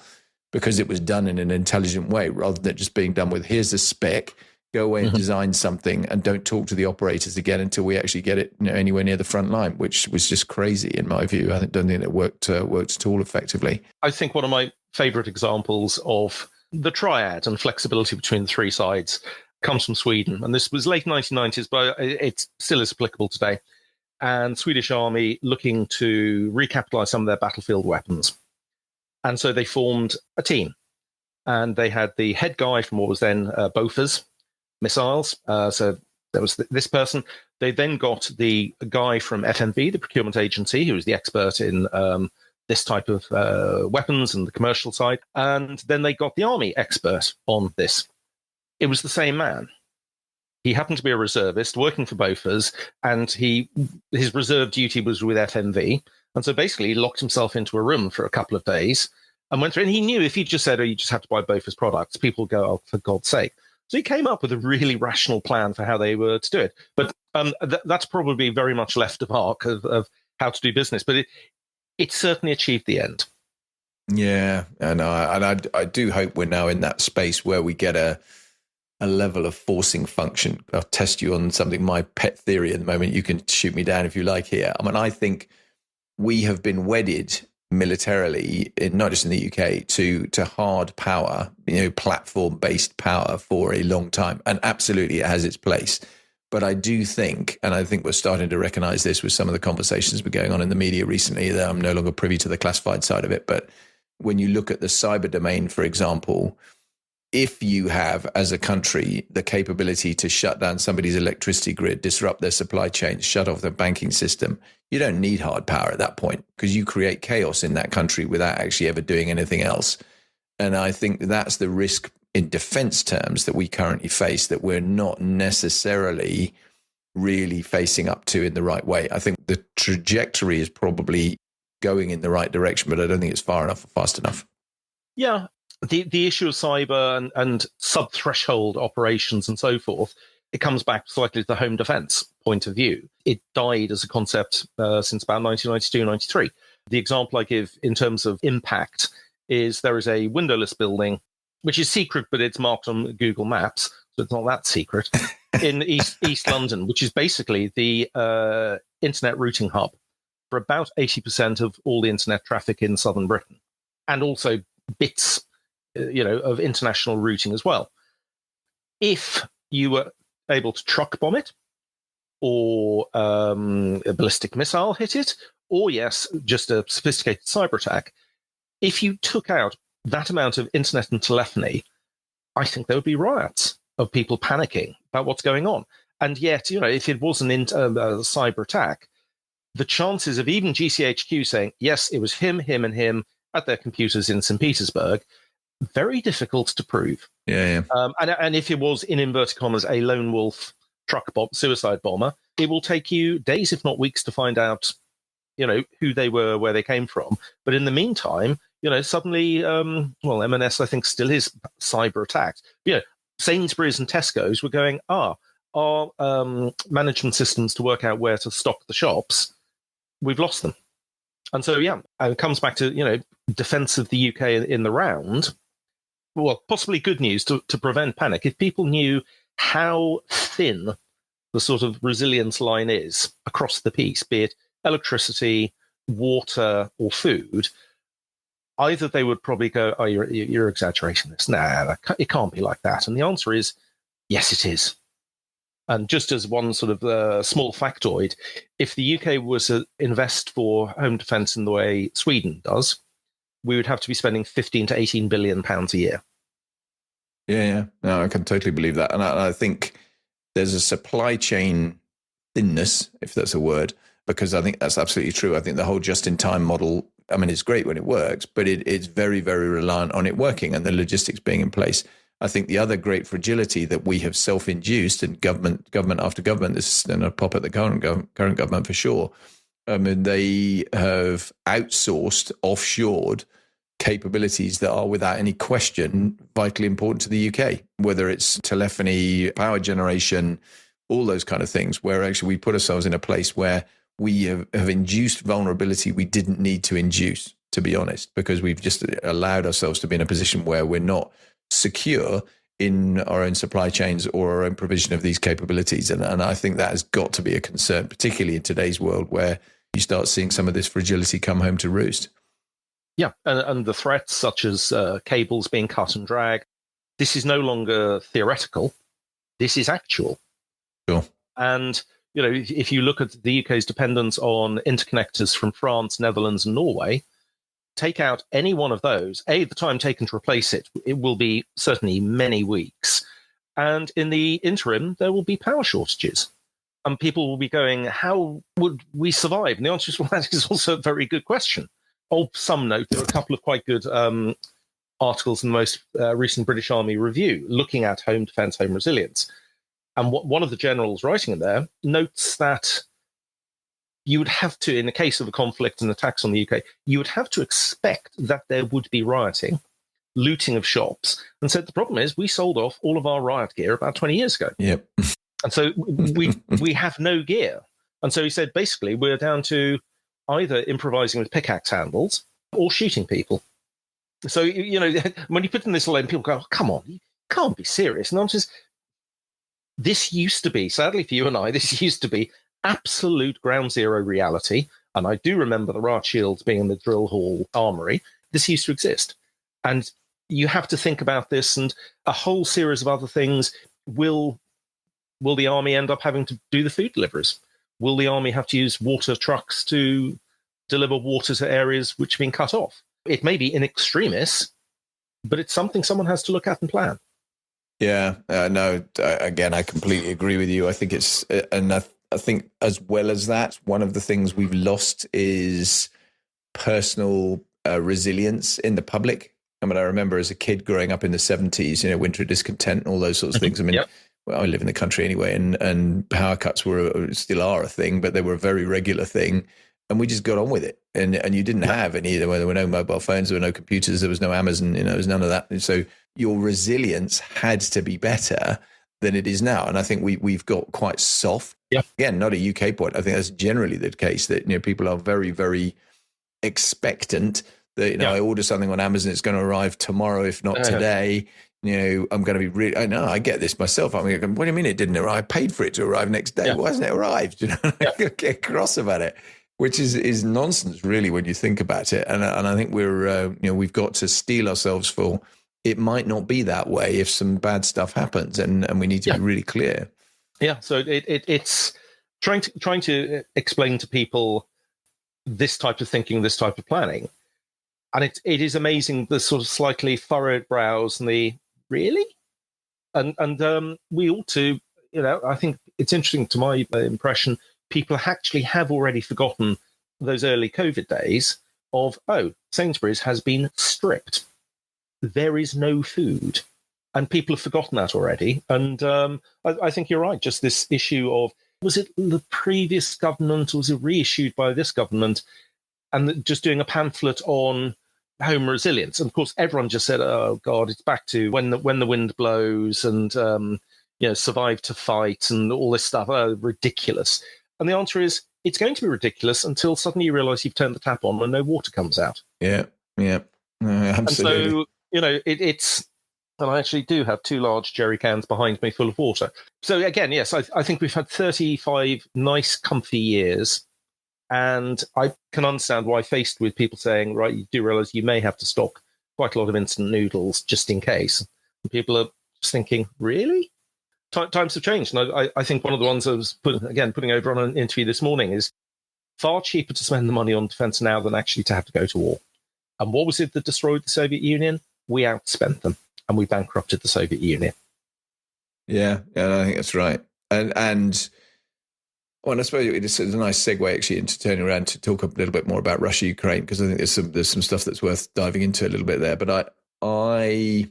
because it was done in an intelligent way rather than just being done with, "Here's a spec, go away and design something and don't talk to the operators again until we actually get it anywhere near the front line," which was just crazy in my view. I don't think it worked at all effectively. I think one of my favorite examples of the triad and flexibility between the three sides comes from Sweden. And this was late 1990s, but it still is applicable today. And Swedish Army looking to recapitalize some of their battlefield weapons. And so they formed a team. And they had the head guy from what was then Bofors missiles. So there was this person. They then got the guy from FMV, the procurement agency, who was the expert in this type of weapons and the commercial side. And then they got the Army expert on this. It was the same man. He happened to be a reservist working for Bofors, and his reserve duty was with FMV. And so basically he locked himself into a room for a couple of days and went through. And he knew if he just said, "Oh, you just have to buy Bofors products," people would go, "Oh, for God's sake." So he came up with a really rational plan for how they were to do it. But that's probably very much left of arc of how to do business. But it certainly achieved the end. Yeah, and I do hope we're now in that space where we get a level of forcing function. I'll test you on something, my pet theory at the moment. You can shoot me down if you like here. I mean, I think we have been wedded militarily, not just in the UK, to hard power, platform-based power for a long time. And absolutely it has its place. But I do think, and I think we're starting to recognize this with some of the conversations that are going on in the media recently, that I'm no longer privy to the classified side of it. But when you look at the cyber domain, for example, if you have, as a country, the capability to shut down somebody's electricity grid, disrupt their supply chain, shut off their banking system, you don't need hard power at that point because you create chaos in that country without actually ever doing anything else. And I think that's the risk in defense terms that we currently face, that we're not necessarily really facing up to in the right way. I think the trajectory is probably going in the right direction, but I don't think it's far enough or fast enough. Yeah. The issue of cyber and sub-threshold operations and so forth, it comes back slightly to the home defense point of view. It died as a concept since about 1992, 93. The example I give in terms of impact is there is a windowless building, which is secret, but it's marked on Google Maps, so it's not that secret, in East London, which is basically the internet routing hub for about 80% of all the internet traffic in southern Britain, and also bits of international routing as well. If you were able to truck bomb it, or a ballistic missile hit it, or yes, just a sophisticated cyber attack, if you took out that amount of internet and telephony, I think there would be riots of people panicking about what's going on. And yet, if it was a cyber attack, the chances of even GCHQ saying, yes, it was him, and him at their computers in St. Petersburg, very difficult to prove. Yeah. And if it was, in inverted commas, a lone wolf truck bomb, suicide bomber, it will take you days, if not weeks, to find out, who they were, where they came from. But in the meantime, suddenly, M&S, I think, still is cyber attacked. Sainsbury's and Tesco's were going, our management systems to work out where to stock the shops, we've lost them. And so, and it comes back to, defense of the UK in the round. Well, possibly good news to prevent panic. If people knew how thin the sort of resilience line is across the piece, be it electricity, water, or food, either they would probably go, oh, you're exaggerating this. Nah, it can't be like that. And the answer is, yes, it is. And just as one sort of small factoid, if the UK was to invest for home defence in the way Sweden does, we would have to be spending 15 to 18 billion pounds a year. Yeah. No, I can totally believe that. And I think there's a supply chain thinness, if that's a word, because I think that's absolutely true. I think the whole just-in-time model, I mean, it's great when it works, but it's very, very reliant on it working and the logistics being in place. I think the other great fragility that we have self-induced, and government after government, this is a pop at the current government for sure. I mean, they have outsourced, offshored capabilities that are without any question vitally important to the UK, whether it's telephony, power generation, all those kind of things, where actually we put ourselves in a place where we have induced vulnerability we didn't need to induce, to be honest, because we've just allowed ourselves to be in a position where we're not secure in our own supply chains or our own provision of these capabilities. And I think that has got to be a concern, particularly in today's world where you start seeing some of this fragility come home to roost. Yeah, and the threats such as cables being cut and dragged, this is no longer theoretical. This is actual. Sure. And, if you look at the UK's dependence on interconnectors from France, Netherlands, and Norway, take out any one of those, the time taken to replace it will be certainly many weeks. And in the interim, there will be power shortages. And people will be going, how would we survive? And the answer is, well, that is also a very good question. Of some note, there are a couple of quite good articles in the most recent British Army Review looking at home defence, home resilience. And one of the generals writing in there notes that you would have to, in the case of a conflict and attacks on the UK, you would have to expect that there would be rioting, looting of shops. And so the problem is we sold off all of our riot gear about 20 years ago. Yep. And so we have no gear. And so he said, basically, we're down to either improvising with pickaxe handles or shooting people. So, when you put in this line, people go, oh, come on, you can't be serious. And I'm just, this used to be, sadly for you and I, this used to be absolute ground zero reality. And I do remember the riot shields being in the drill hall armory. This used to exist. And you have to think about this and a whole series of other things. Will the army end up having to do the food deliveries? Will the army have to use water trucks to deliver water to areas which have been cut off? It may be in extremis, but it's something someone has to look at and plan. Yeah, no, again, I completely agree with you. I think it's, and I think as well as that, one of the things we've lost is personal resilience in the public. I mean, I remember as a kid growing up in the 70s, winter discontent and all those sorts of things. I mean, well, I live in the country anyway, and power cuts still are a thing, but they were a very regular thing. And we just got on with it. And you didn't have any, there were no mobile phones, there were no computers, there was no Amazon, there was none of that. And so your resilience had to be better than it is now. And I think we've got quite soft. Yeah. Again, not a UK point. I think that's generally the case that, people are very, very expectant that, I order something on Amazon, it's going to arrive tomorrow, if not today. I'm going to be really, I know, I get this myself. I mean, what do you mean it didn't arrive? I paid for it to arrive next day. Why hasn't it arrived? I get cross about it, which is nonsense, really, when you think about it. And I think we've got to steel ourselves for it might not be that way if some bad stuff happens, and we need to be really clear. Yeah. So it's trying to explain to people this type of thinking, this type of planning. And it is amazing, the sort of slightly furrowed brows and the really? And we ought to, I think it's interesting to my impression, people actually have already forgotten those early COVID days of, Sainsbury's has been stripped. There is no food. And people have forgotten that already. And I think you're right, just this issue of, was it the previous government or was it reissued by this government? And just doing a pamphlet on home resilience. And of course, everyone just said, oh, God, it's back to when the wind blows and, survive to fight and all this stuff. Oh, ridiculous. And the answer is, it's going to be ridiculous until suddenly you realize you've turned the tap on and no water comes out. Yeah, yeah, absolutely. And so, it's, and I actually do have 2 large jerry cans behind me full of water. So again, yes, I think we've had 35 nice, comfy years. And I can understand why, faced with people saying, right, you do realize you may have to stock quite a lot of instant noodles just in case. And people are just thinking, really? Times have changed. And I think one of the ones I was putting over on an interview this morning is far cheaper to spend the money on defense now than actually to have to go to war. And what was it that destroyed the Soviet Union? We outspent them and we bankrupted the Soviet Union. Yeah, I think that's right. And well, I suppose it's a nice segue actually into turning around to talk a little bit more about Russia, Ukraine, because I think there's some stuff that's worth diving into a little bit there. But I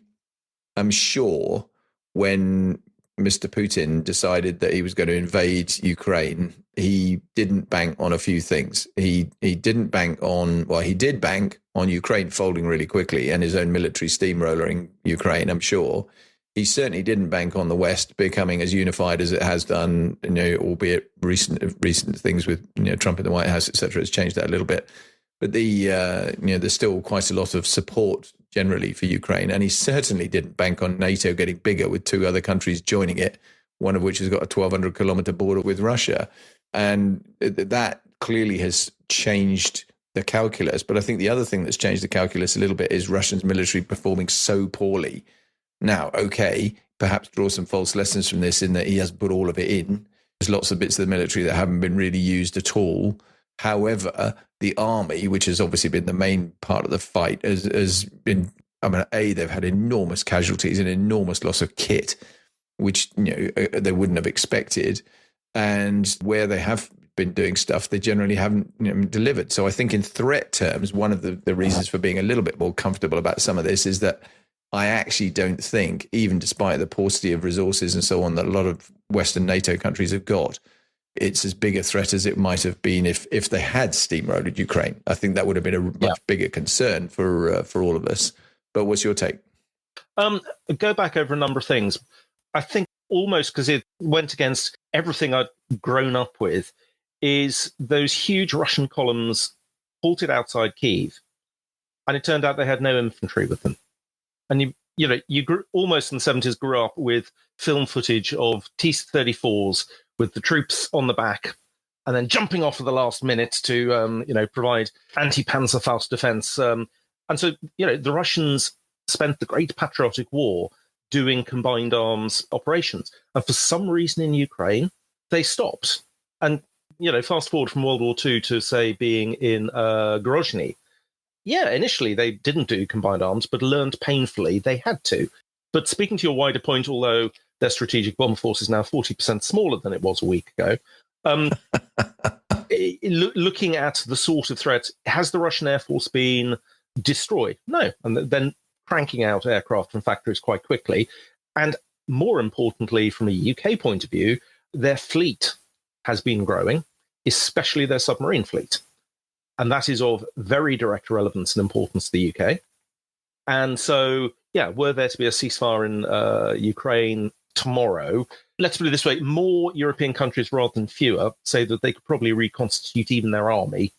am sure when Mr. Putin decided that he was going to invade Ukraine, he didn't bank on a few things. He didn't bank on, well, he did bank on Ukraine folding really quickly and his own military steamrolling Ukraine, I'm sure. He certainly didn't bank on the West becoming as unified as it has done, albeit recent things with Trump in the White House, et cetera, has changed that a little bit. But there's still quite a lot of support generally for Ukraine, and he certainly didn't bank on NATO getting bigger with 2 other countries joining it, one of which has got a 1,200 kilometer border with Russia, and that clearly has changed the calculus. But I think the other thing that's changed the calculus a little bit is Russia's military performing so poorly. Now, okay, perhaps draw some false lessons from this in that he hasn't put all of it in. There's lots of bits of the military that haven't been really used at all. However, the army, which has obviously been the main part of the fight, has been, they've had enormous casualties and enormous loss of kit, which they wouldn't have expected. And where they have been doing stuff, they generally haven't delivered. So I think in threat terms, one of the reasons for being a little bit more comfortable about some of this is that I actually don't think, even despite the paucity of resources and so on that a lot of Western NATO countries have got, it's as big a threat as it might have been if they had steamrolled Ukraine. I think that would have been a much bigger concern for all of us. But what's your take? Go back over a number of things. I think almost because it went against everything I'd grown up with, is those huge Russian columns halted outside Kyiv, and it turned out they had no infantry with them. And you grew, almost in the 70s, grew up with film footage of T-34s with the troops on the back and then jumping off at the last minute to, provide anti-Panzerfaust defense. And so, the Russians spent the Great Patriotic War doing combined arms operations. And for some reason in Ukraine, they stopped. And, fast forward from World War II to, say, being in Grozny. Yeah, initially they didn't do combined arms, but learned painfully they had to. But speaking to your wider point, although their strategic bomber force is now 40% smaller than it was a week ago, looking at the sort of threat, has the Russian Air Force been destroyed? No. And then cranking out aircraft from factories quite quickly. And more importantly, from a UK point of view, their fleet has been growing, especially their submarine fleet. And that is of very direct relevance and importance to the UK. And so, were there to be a ceasefire in Ukraine tomorrow, let's put it this way, more European countries rather than fewer say that they could probably reconstitute even their army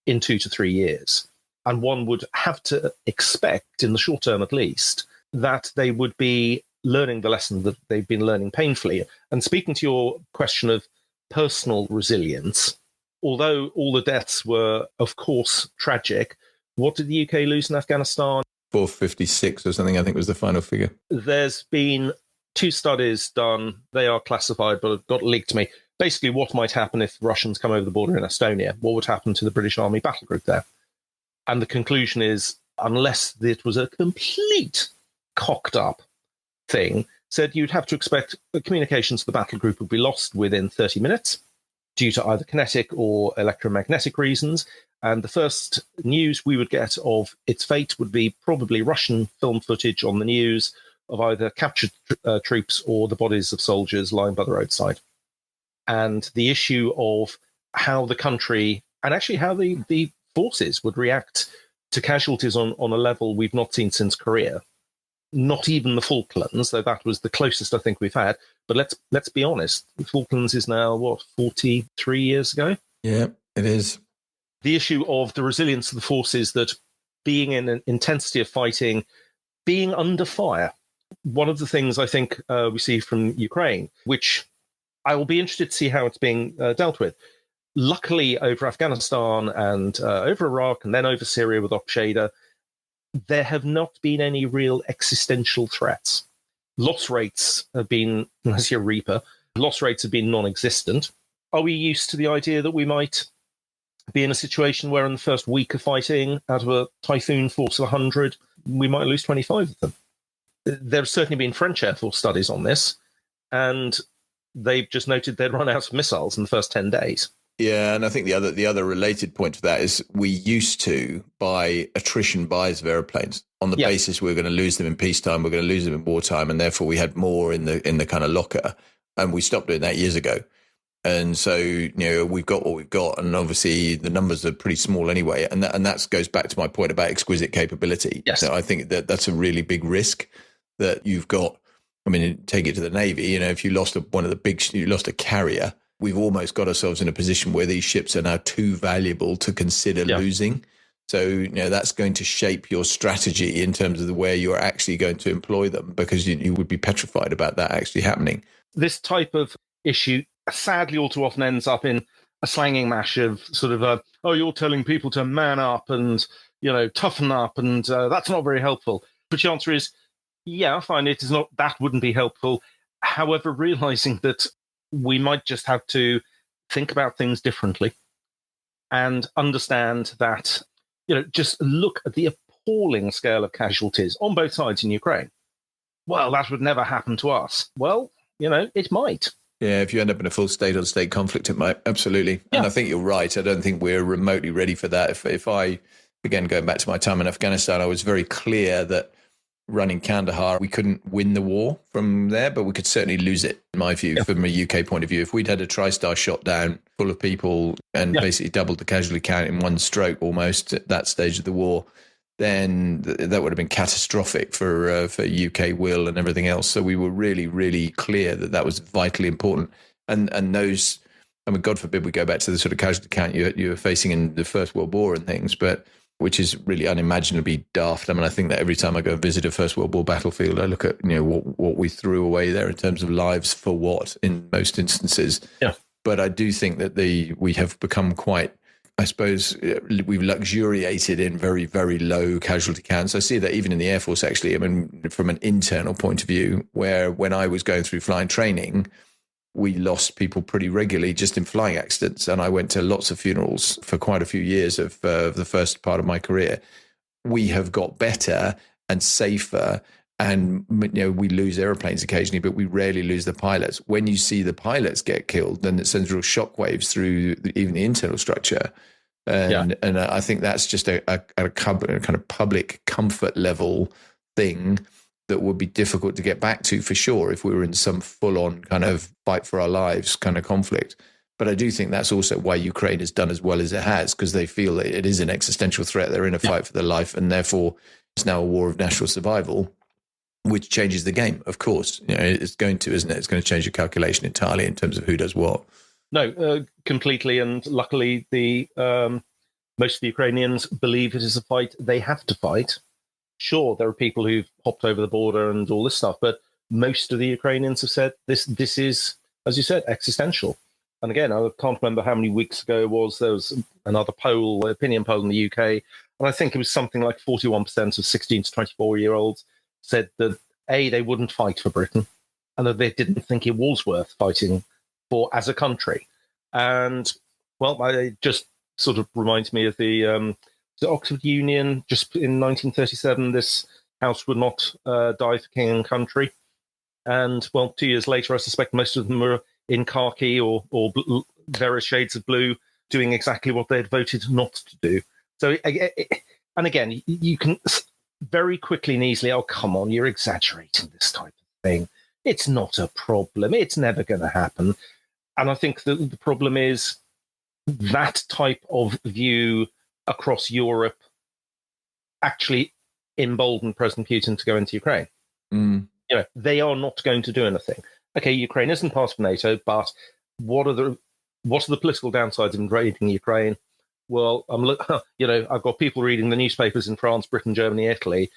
in 2 to 3 years. And one would have to expect, in the short term at least, that they would be learning the lesson that they've been learning painfully. And speaking to your question of personal resilience, although all the deaths were, of course, tragic, what did the UK lose in Afghanistan? 456 or something, I think was the final figure. There's been 2 studies done. They are classified, but got leaked to me. Basically, what might happen if Russians come over the border in Estonia? What would happen to the British Army battle group there? And the conclusion is, unless it was a complete cocked up thing, said you'd have to expect that communications to the battle group would be lost within 30 minutes due to either kinetic or electromagnetic reasons. And the first news we would get of its fate would be probably Russian film footage on the news of either captured troops or the bodies of soldiers lying by the roadside. And the issue of how the country, and actually how the forces would react to casualties on a level we've not seen since Korea, Not even the Falklands, though that was the closest I think we've had. But let's be honest, the Falklands is now, 43 years ago? Yeah, it is. The issue of the resilience of the forces, that being in an intensity of fighting, being under fire. One of the things I think we see from Ukraine, which I will be interested to see how it's being dealt with. Luckily, over Afghanistan and over Iraq and then over Syria with Al-Qaeda, there have not been any real existential threats. Loss rates have been, as your Reaper, loss rates have been non-existent. Are we used to the idea that we might be in a situation where in the first week of fighting, out of a Typhoon force of 100, we might lose 25 of them? There have certainly been French Air Force studies on this, and they've just noted they'd run out of missiles in the first 10 days. Yeah, and I think the other related point to that is we used to buy attrition buys of airplanes on the basis we're going to lose them in peacetime, we're going to lose them in wartime, and therefore we had more in the kind of locker, and we stopped doing that years ago. And so, we've got what we've got, and obviously the numbers are pretty small anyway, and that goes back to my point about exquisite capability. Yes. So I think that's a really big risk that you've got. I mean, take it to the Navy. If you lost you lost a carrier, we've almost got ourselves in a position where these ships are now too valuable to consider losing. So, that's going to shape your strategy in terms of the way you're actually going to employ them, because you would be petrified about that actually happening. This type of issue, sadly, all too often ends up in a slanging mash of sort of, you're telling people to man up and, toughen up, and that's not very helpful. But the answer is, yeah, fine, it is not, that wouldn't be helpful. However, realizing that we might just have to think about things differently and understand that, just look at the appalling scale of casualties on both sides in Ukraine. Well, that would never happen to us. Well, it might. Yeah, if you end up in a full state-on-state conflict, it might. Absolutely. Yeah. And I think you're right. I don't think we're remotely ready for that. If I, again, going back to my time in Afghanistan, I was very clear that running Kandahar, we couldn't win the war from there, but we could certainly lose it, in my view, from a UK point of view. If we'd had a TriStar shot down full of people and basically doubled the casualty count in one stroke almost at that stage of the war, then that would have been catastrophic for UK will and everything else. So we were really, really clear that was vitally important. And those, God forbid we go back to the sort of casualty count you were facing in the First World War and things, but which is really unimaginably daft. I think that every time I go and visit a First World War battlefield, I look at what we threw away there in terms of lives for what in most instances. Yeah. But I do think that we have become quite, I suppose, we've luxuriated in very, very low casualty counts. I see that even in the Air Force, actually. From an internal point of view, where when I was going through flying training, we lost people pretty regularly just in flying accidents. And I went to lots of funerals for quite a few years of the first part of my career. We have got better and safer, and we lose airplanes occasionally, but we rarely lose the pilots. When you see the pilots get killed, then it sends real shockwaves through even the internal structure. And I think that's just a kind of public comfort level thing that would be difficult to get back to for sure if we were in some full-on kind of fight for our lives kind of conflict. But I do think that's also why Ukraine has done as well as it has, because they feel that it is an existential threat. They're in a fight for their life, and therefore it's now a war of national survival, which changes the game, of course. It's going to, isn't it? It's going to change the calculation entirely in terms of who does what. No, completely. And luckily, most of the Ukrainians believe it is a fight they have to fight. Sure, there are people who've hopped over the border and all this stuff, but most of the Ukrainians have said this is, as you said, existential. And again, I can't remember how many weeks ago it was. There was another opinion poll in the UK, and I think it was something like 41% of 16 to 24-year-olds said that, A, they wouldn't fight for Britain, and that they didn't think it was worth fighting for as a country. And, well, it just sort of reminds me of the Oxford Union. Just in 1937, this house would not die for king and country. And, well, 2 years later, I suspect most of them were in khaki or various shades of blue, doing exactly what they had voted not to do. So, and again, you can very quickly and easily, oh, come on, you're exaggerating this type of thing. It's not a problem. It's never going to happen. And I think the problem is that type of view across Europe actually emboldened President Putin to go into Ukraine. Mm. They are not going to do anything. Okay, Ukraine isn't part of NATO, but what are the political downsides of invading Ukraine? Well, I've got people reading the newspapers in France, Britain, Germany, Italy,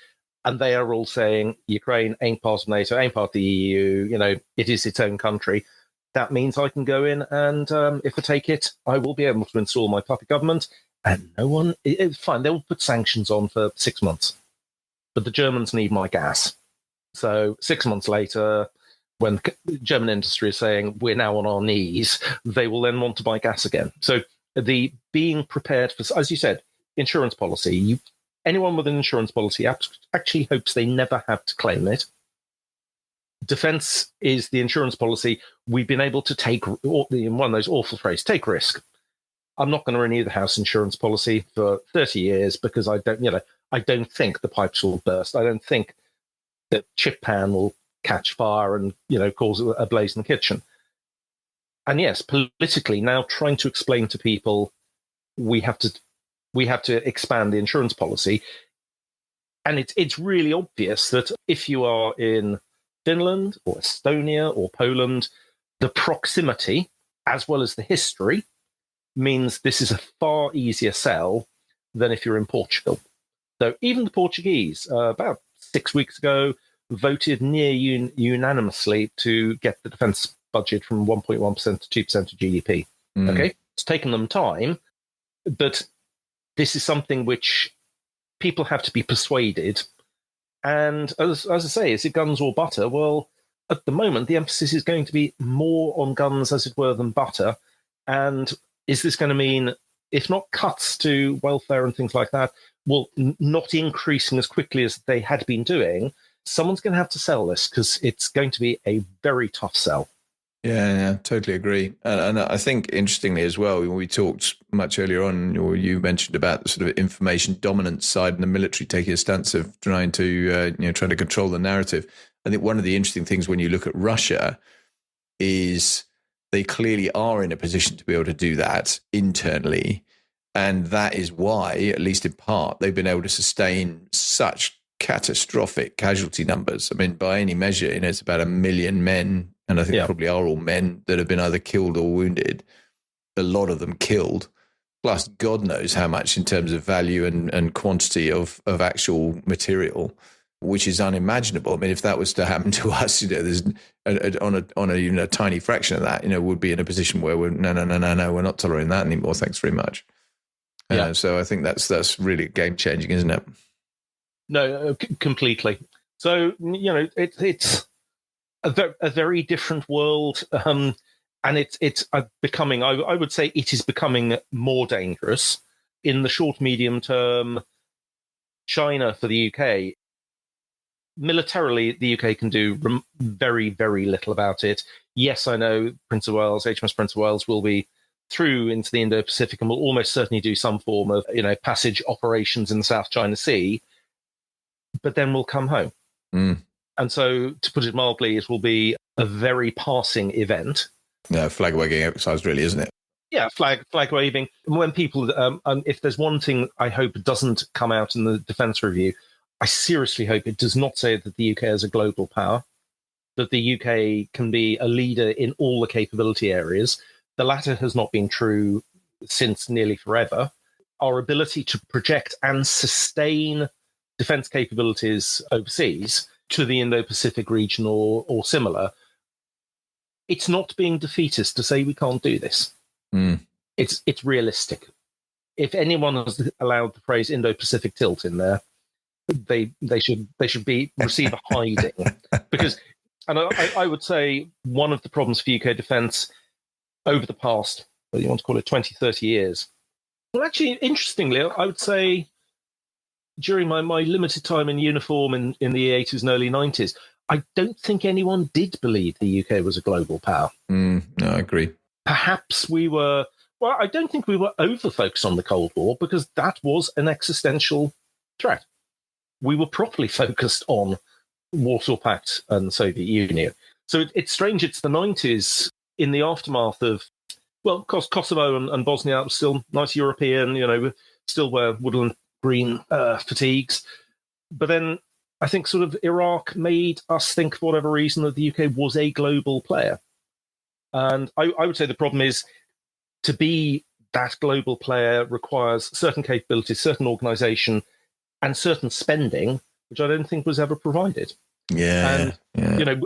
and they are all saying Ukraine ain't part of NATO, ain't part of the EU. It is its own country. That means I can go in and if I take it, I will be able to install my puppet government. And it's fine. They'll put sanctions on for 6 months. But the Germans need my gas. So 6 months later, when the German industry is saying we're now on our knees, they will then want to buy gas again. So the being prepared for, as you said, insurance policy. Anyone with an insurance policy actually hopes they never have to claim it. Defense is the insurance policy. We've been able to take, in one of those awful phrases, take risk. I'm not going to renew the house insurance policy for 30 years because I don't think the pipes will burst. I don't think that chip pan will catch fire and cause a blaze in the kitchen. And yes, politically now trying to explain to people we have to expand the insurance policy. And it's really obvious that if you are in Finland or Estonia or Poland, the proximity as well as the history means this is a far easier sell than if you're in Portugal. So even the Portuguese, about 6 weeks ago, voted near unanimously to get the defense budget from 1.1% to 2% of GDP. Okay, it's taken them time, but this is something which people have to be persuaded. And as I say, is it guns or butter? Well, at the moment, the emphasis is going to be more on guns, as it were, than butter. And is this going to mean, if not cuts to welfare and things like that, well, not increasing as quickly as they had been doing? Someone's going to have to sell this because it's going to be a very tough sell. Yeah, totally agree. And I think, interestingly as well, when we talked much earlier on, or you mentioned about the sort of information dominance side and the military taking a stance of trying to control the narrative. I think one of the interesting things when you look at Russia is they clearly are in a position to be able to do that internally. And that is why, at least in part, they've been able to sustain such catastrophic casualty numbers. I mean, by any measure, it's about 1 million men, and I think probably are all men, that have been either killed or wounded. A lot of them killed, plus God knows how much in terms of value and quantity of actual material, which is unimaginable. I mean, if that was to happen to us, there's on a tiny fraction of that, would be in a position where we're no, we're not tolerating that anymore. Thanks very much. So I think that's really game changing, isn't it? No, completely. So it's a very different world, and it's becoming. I would say it is becoming more dangerous in the short medium term. China for the UK. Militarily, the UK can do very, very little about it. Yes, I know Prince of Wales, HMS Prince of Wales, will be through into the Indo-Pacific and will almost certainly do some form of passage operations in the South China Sea, but then we'll come home. And so, to put it mildly, it will be a very passing event. Yeah, flag waving exercise, really, isn't it? Yeah, flag waving. When people, if there's one thing I hope doesn't come out in the defence review, I seriously hope it does not say that the UK is a global power, that the UK can be a leader in all the capability areas. The latter has not been true since nearly forever. Our ability to project and sustain defence capabilities overseas to the Indo-Pacific region or similar, it's not being defeatist to say we can't do this. It's realistic. If anyone has allowed the phrase Indo-Pacific tilt in there, they should receive a hiding. Because, and I would say one of the problems for UK defence over the past, whether you want to call it 20, 30 years, well, actually, interestingly, I would say during my limited time in uniform in the 80s and early 90s, I don't think anyone did believe the UK was a global power. No, I agree. Perhaps we were, well, I don't think we were over-focused on the Cold War because that was an existential threat. We were properly focused on Warsaw Pact and the Soviet Union. So it's strange it's the 90s in the aftermath of, well, of course, Kosovo and Bosnia was still nice European, still wear woodland green fatigues. But then I think sort of Iraq made us think, for whatever reason, that the UK was a global player. And I would say the problem is, to be that global player requires certain capabilities, certain organisation, and certain spending, which I don't think was ever provided. Yeah. You know,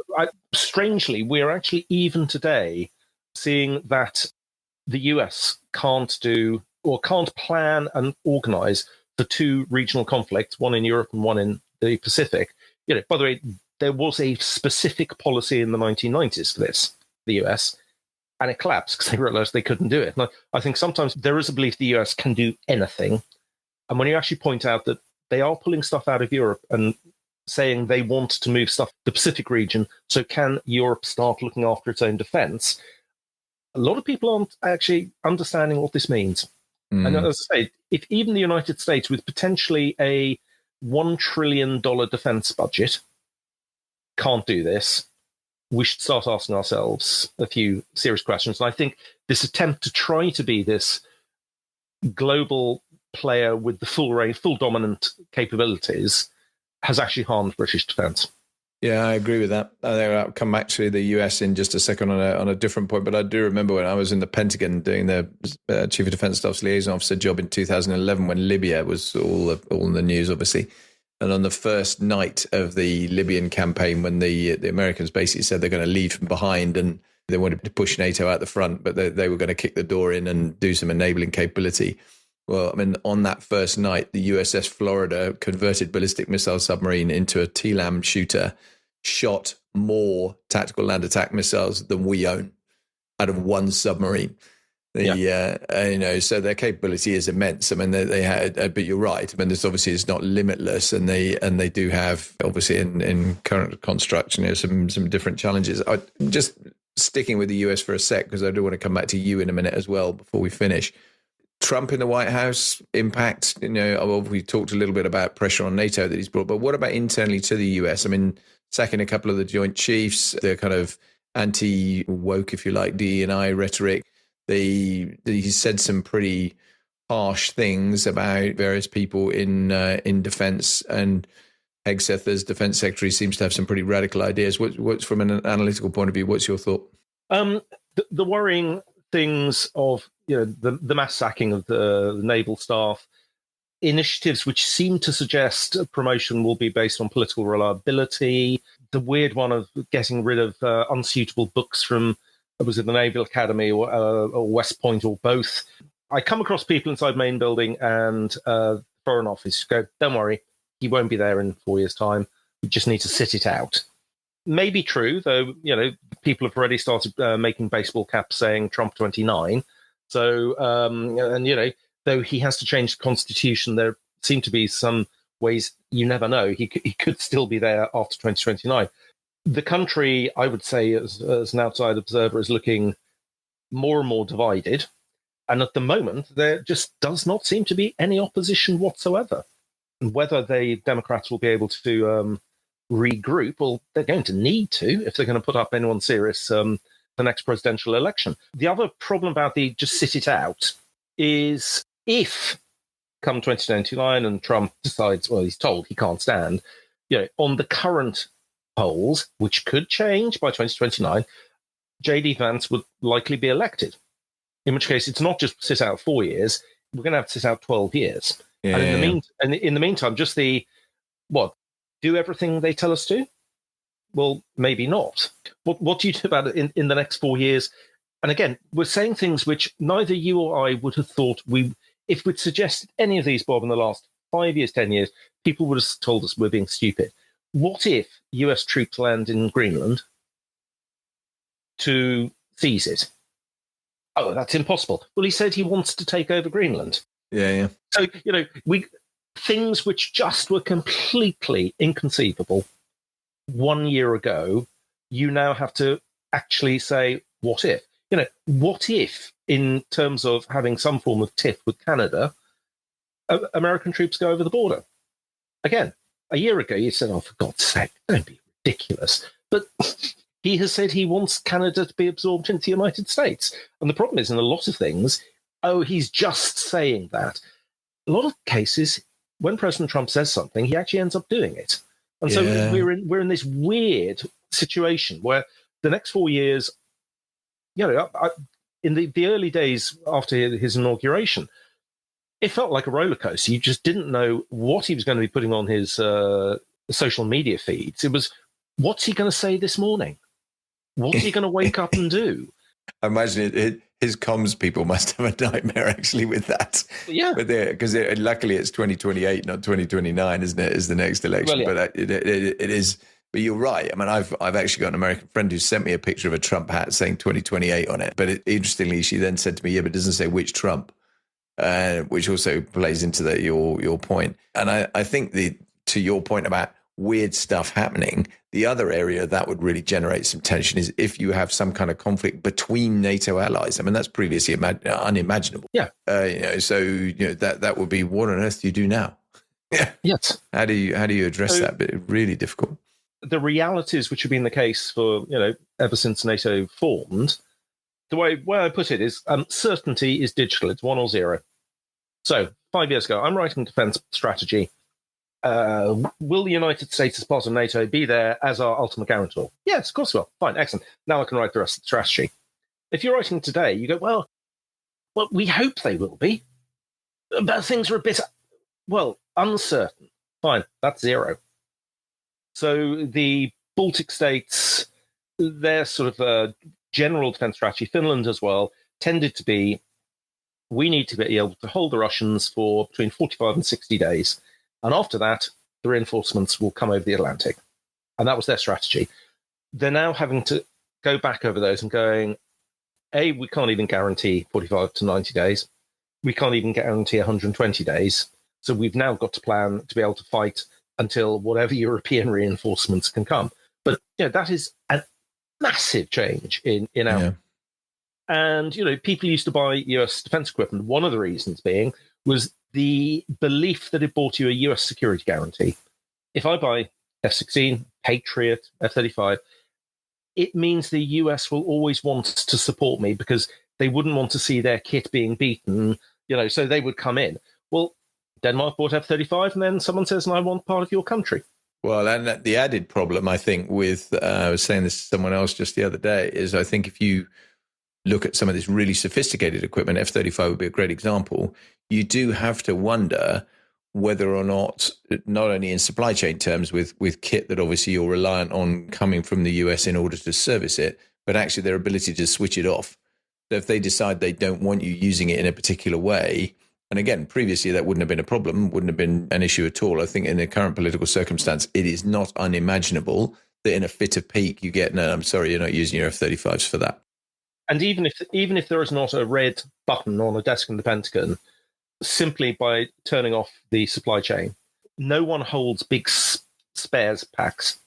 strangely, we're actually even today seeing that the US can't do or can't plan and organise for two regional conflicts, one in Europe and one in the Pacific. You know, by the way, there was a specific policy in the 1990s for this, the US, and it collapsed because they realised they couldn't do it. And I think sometimes there is a belief the US can do anything, and when you actually point out that they are pulling stuff out of Europe and saying they want to move stuff to the Pacific region, so can Europe start looking after its own defence? A lot of people aren't actually understanding what this means. And as I say, if even the United States, with potentially a $1 trillion defense budget, can't do this, we should start asking ourselves a few serious questions. And I think this attempt to try to be this global player with the full range, full dominant capabilities has actually harmed British defense. Yeah, I agree with that. I'll come back to the US in just a second on a different point, but I do remember when I was in the Pentagon doing the Chief of Defense Staff's liaison officer job in 2011 when Libya was all in the news, obviously. And on the first night of the Libyan campaign, when the Americans basically said they're going to lead from behind and they wanted to push NATO out the front, but they were going to kick the door in and do some enabling capability. Well, I mean, on that first night, the USS Florida converted ballistic missile submarine into a TLAM shooter, shot more tactical land attack missiles than we own out of one submarine. So their capability is immense. I mean, they had, but you're right. I mean, this obviously is not limitless, and they do have obviously in current construction some different challenges. Just sticking with the US for a sec, because I do want to come back to you in a minute as well before we finish. Trump in the White House impact, we talked a little bit about pressure on NATO that he's brought, but what about internally to the US? I mean, sacking a couple of the Joint Chiefs, the kind of anti-woke, if you like, DE&I rhetoric. He said some pretty harsh things about various people in defense, and Hegseth, as defense secretary, seems to have some pretty radical ideas. What's from an analytical point of view, what's your thought? The worrying things of the mass sacking of the naval staff, initiatives which seem to suggest promotion will be based on political reliability, the weird one of getting rid of unsuitable books from, was it the Naval Academy or West Point or both. I come across people inside main building and Foreign Office go, don't worry, he won't be there in 4 years' time. We just need to sit it out. Maybe true, though, people have already started making baseball caps saying Trump 29. So, though he has to change the constitution, there seem to be some ways, you never know, he could still be there after 2029. The country, I would say, as an outside observer, is looking more and more divided. And at the moment, there just does not seem to be any opposition whatsoever. And whether the Democrats will be able to regroup, well, they're going to need to if they're going to put up anyone serious the next presidential election. The other problem about the just sit it out is if come 2029 and Trump decides, well, he's told he can't stand, on the current polls, which could change by 2029, J.D. Vance would likely be elected. In which case, it's not just sit out 4 years; we're going to have to sit out 12 years. Yeah, and in the meantime, just do everything they tell us to? Well, maybe not. What do you do about it in the next 4 years? And again, we're saying things which neither you or I would have thought if we'd suggested any of these, Bob, in the last 5 years, 10 years, people would have told us we're being stupid. What if US troops land in Greenland to seize it? Oh, that's impossible. Well, he said he wants to take over Greenland. Yeah. So, things which just were completely inconceivable 1 year ago, you now have to actually say, what if? What if, in terms of having some form of tiff with Canada, American troops go over the border? Again, a year ago, you said, oh, for God's sake, don't be ridiculous. But he has said he wants Canada to be absorbed into the United States. And the problem is, in a lot of things, he's just saying that. A lot of cases, when President Trump says something, he actually ends up doing it. And so we're in this weird situation where the next 4 years, in the early days after his inauguration, it felt like a roller coaster. You just didn't know what he was going to be putting on his social media feeds. It was, what's he going to say this morning? What's he going to wake up and do? I imagine his comms people must have a nightmare actually with that. Yeah. Because luckily it's 2028, not 2029, isn't it? Is the next election. Well, yeah. But it is. But you're right. I mean, I've actually got an American friend who sent me a picture of a Trump hat saying 2028 on it. But interestingly, she then said to me, "Yeah, but it doesn't say which Trump," which also plays into your point. And I think to your point about weird stuff happening, the other area that would really generate some tension is if you have some kind of conflict between NATO allies. I mean, that's previously unimaginable. Yeah. So that would be, what on earth do you do now? Yeah. Yes. How do you address that? But it's really difficult. The realities which have been the case for ever since NATO formed, the way I put it is certainty is digital. It's 1 or 0. So 5 years ago, I'm writing defense strategy. Will the United States, as part of NATO, be there as our ultimate guarantor? Yes, of course we will. Fine, excellent. Now I can write the rest of the strategy. If you're writing today, you go, well, we hope they will be, but things are a bit, uncertain. Fine, that's 0. So the Baltic states, their sort of general defense strategy, Finland as well, tended to be, we need to be able to hold the Russians for between 45 and 60 days. And after that, the reinforcements will come over the Atlantic. And that was their strategy. They're now having to go back over those and going, we can't even guarantee 45 to 90 days. We can't even guarantee 120 days. So we've now got to plan to be able to fight until whatever European reinforcements can come. But that is a massive change in our... Yeah. And, people used to buy US defense equipment. One of the reasons being was the belief that it bought you a US security guarantee. If I buy F-16, Patriot, F-35, it means the US will always want to support me because they wouldn't want to see their kit being beaten, so they would come in. Well, Denmark bought F-35, and then someone says, I want part of your country. Well, and the added problem, I think, with, I was saying this to someone else just the other day, is I think if you look at some of this really sophisticated equipment, F-35 would be a great example, you do have to wonder whether or not only in supply chain terms with kit that obviously you're reliant on coming from the US in order to service it, but actually their ability to switch it off. So if they decide they don't want you using it in a particular way, and again, previously that wouldn't have been a problem, wouldn't have been an issue at all. I think in the current political circumstance, it is not unimaginable that in a fit of pique you get, no, I'm sorry, you're not using your F-35s for that. And even if there is not a red button on a desk in the Pentagon, simply by turning off the supply chain, no one holds big spares packs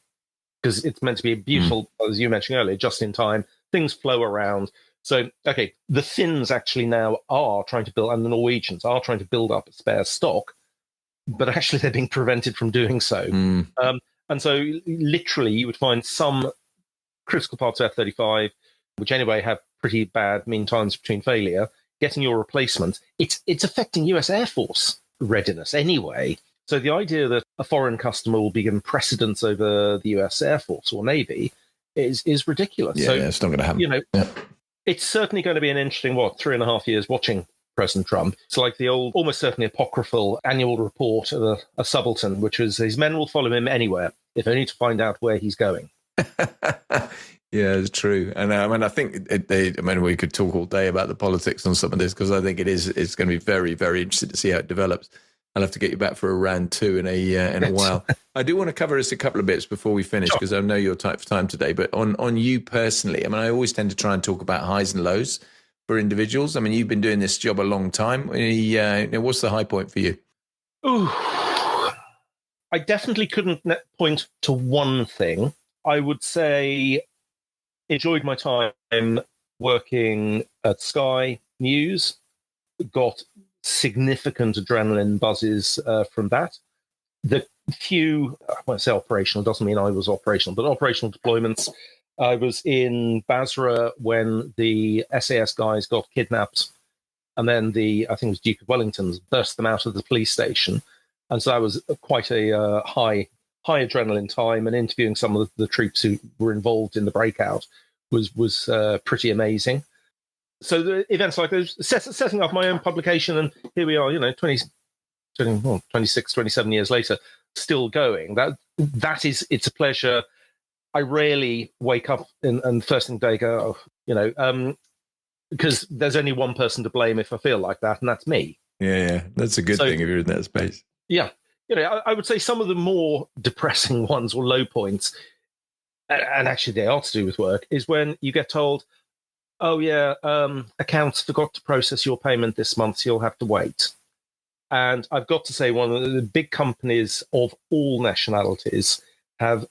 because it's meant to be beautiful, as you mentioned earlier, just in time. Things flow around. So, okay, the Finns actually now are trying to build, and the Norwegians are trying to build up a spare stock, but actually they're being prevented from doing so. And so literally you would find some critical parts of F-35, which anyway have pretty bad mean times between failure, getting your replacement. It's affecting US Air Force readiness anyway. So the idea that a foreign customer will be given precedence over the US Air Force or Navy is ridiculous. Yeah, it's not going to happen. It's certainly going to be an interesting, 3.5 years watching President Trump. It's like the old, almost certainly apocryphal annual report of a subaltern, which was his men will follow him anywhere, if only to find out where he's going. Yeah, it's true. And I think we could talk all day about the politics on some of this, because I think it's going to be very, very interesting to see how it develops. I'll have to get you back for a round 2 in a while. I do want to cover just a couple of bits before we finish, because I know you're tight for time today. But on you personally, I always tend to try and talk about highs and lows for individuals. You've been doing this job a long time. What's the high point for you? Ooh, I definitely couldn't point to one thing. I would say enjoyed my time working at Sky News, got significant adrenaline buzzes from that. The few, when I say operational, doesn't mean I was operational, but operational deployments. I was in Basra when the SAS guys got kidnapped, and then I think it was Duke of Wellington's burst them out of the police station. And so that was quite a high high adrenaline time, and interviewing some of the troops who were involved in the breakout was pretty amazing. So the events like those, setting up my own publication, and here we are, 26, 27 years later, still going. It's a pleasure. I rarely wake up and first thing day go, because there's only one person to blame if I feel like that, and that's me. Yeah, that's a good thing if you're in that space. Yeah, I would say some of the more depressing ones or low points, and actually they are to do with work, is when you get told, oh yeah, accounts forgot to process your payment this month, so you'll have to wait. And I've got to say, one of the big companies of all nationalities have,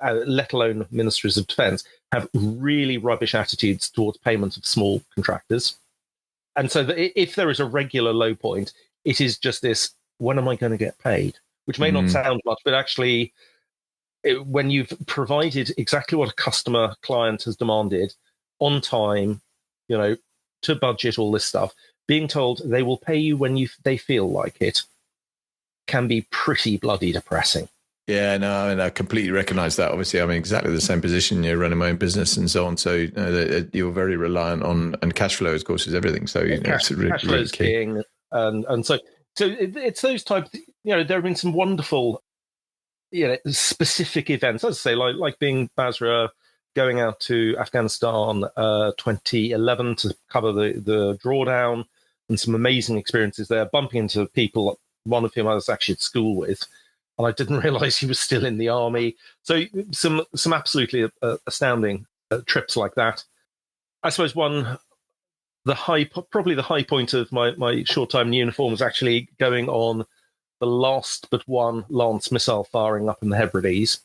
let alone ministries of defence, have really rubbish attitudes towards payment of small contractors. And so if there is a regular low point, it is just this, when am I going to get paid? Which may not sound much, but actually, when you've provided exactly what a customer client has demanded on time, to budget, all this stuff, being told they will pay you when they feel like it can be pretty bloody depressing. Yeah, no, I completely recognise that. Obviously, I'm in exactly the same position. You're running my own business and so on. So you're very reliant on, and cash flow, of course, is everything. So cash flow is king, and so it's those types. There have been some wonderful, specific events. As I say, like being Basra, going out to Afghanistan 2011 to cover the drawdown, and some amazing experiences there. Bumping into people, one of whom I was actually at school with, and I didn't realise he was still in the army. So some absolutely astounding trips like that. I suppose probably the high point of my short time in uniform was actually going on the last but one Lance missile firing up in the Hebrides,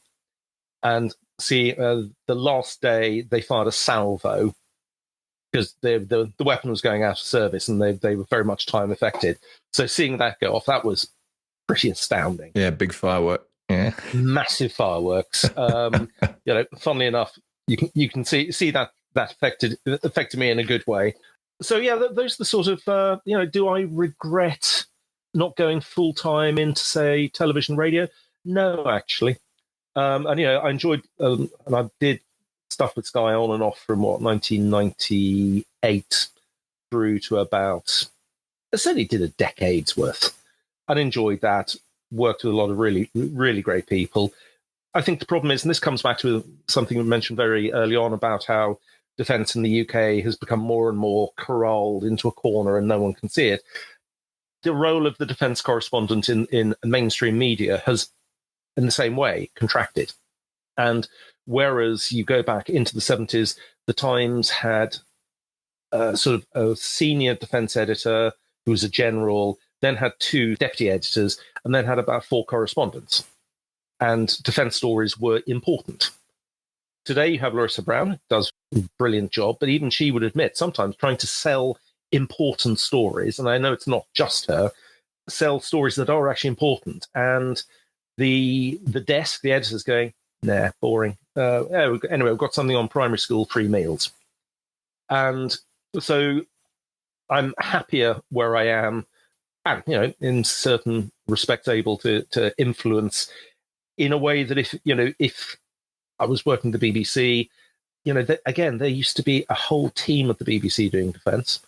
and see the last day they fired a salvo because the weapon was going out of service, and they were very much time affected. So seeing that go off, that was pretty astounding. Yeah, big firework. Yeah, massive fireworks. Funnily enough, you can see that affected me in a good way. So yeah, those are the sort of do I regret not going full time into, say, television, radio? No, actually. And I enjoyed and I did stuff with Sky on and off from 1998 through to about, I certainly did a decade's worth, and enjoyed that. Worked with a lot of really, really great people. I think the problem is, and this comes back to something we mentioned very early on about how defence in the UK has become more and more corralled into a corner and no one can see it. The role of the defence correspondent in mainstream media has, in the same way, contracted. And whereas you go back into the 70s, the Times had sort of a senior defence editor who was a general, then had 2 deputy editors, and then had about 4 correspondents. And defence stories were important. Today you have Larissa Brown, who does a brilliant job, but even she would admit sometimes trying to sell important stories, and I know it's not just her, sell stories that are actually important. And the desk, the editor's going, nah, boring. Anyway, we've got something on primary school free meals. And so I'm happier where I am, and, in certain respects able to influence in a way that if I was working at the BBC, again, there used to be a whole team at the BBC doing defence,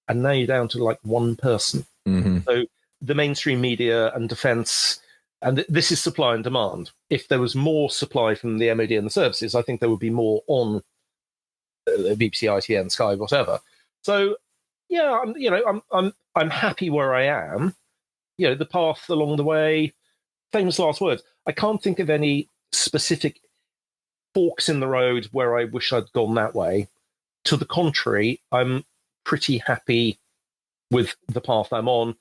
and now you're down to like one person. Mm-hmm. So the mainstream media and defence, and this is supply and demand. If there was more supply from the MOD and the services, I think there would be more on BBC, ITN, Sky, whatever. So yeah, I'm happy where I am. The path along the way. Famous last words. I can't think of any specific forks in the road where I wish I'd gone that way. To the contrary, I'm pretty happy with the path I'm on.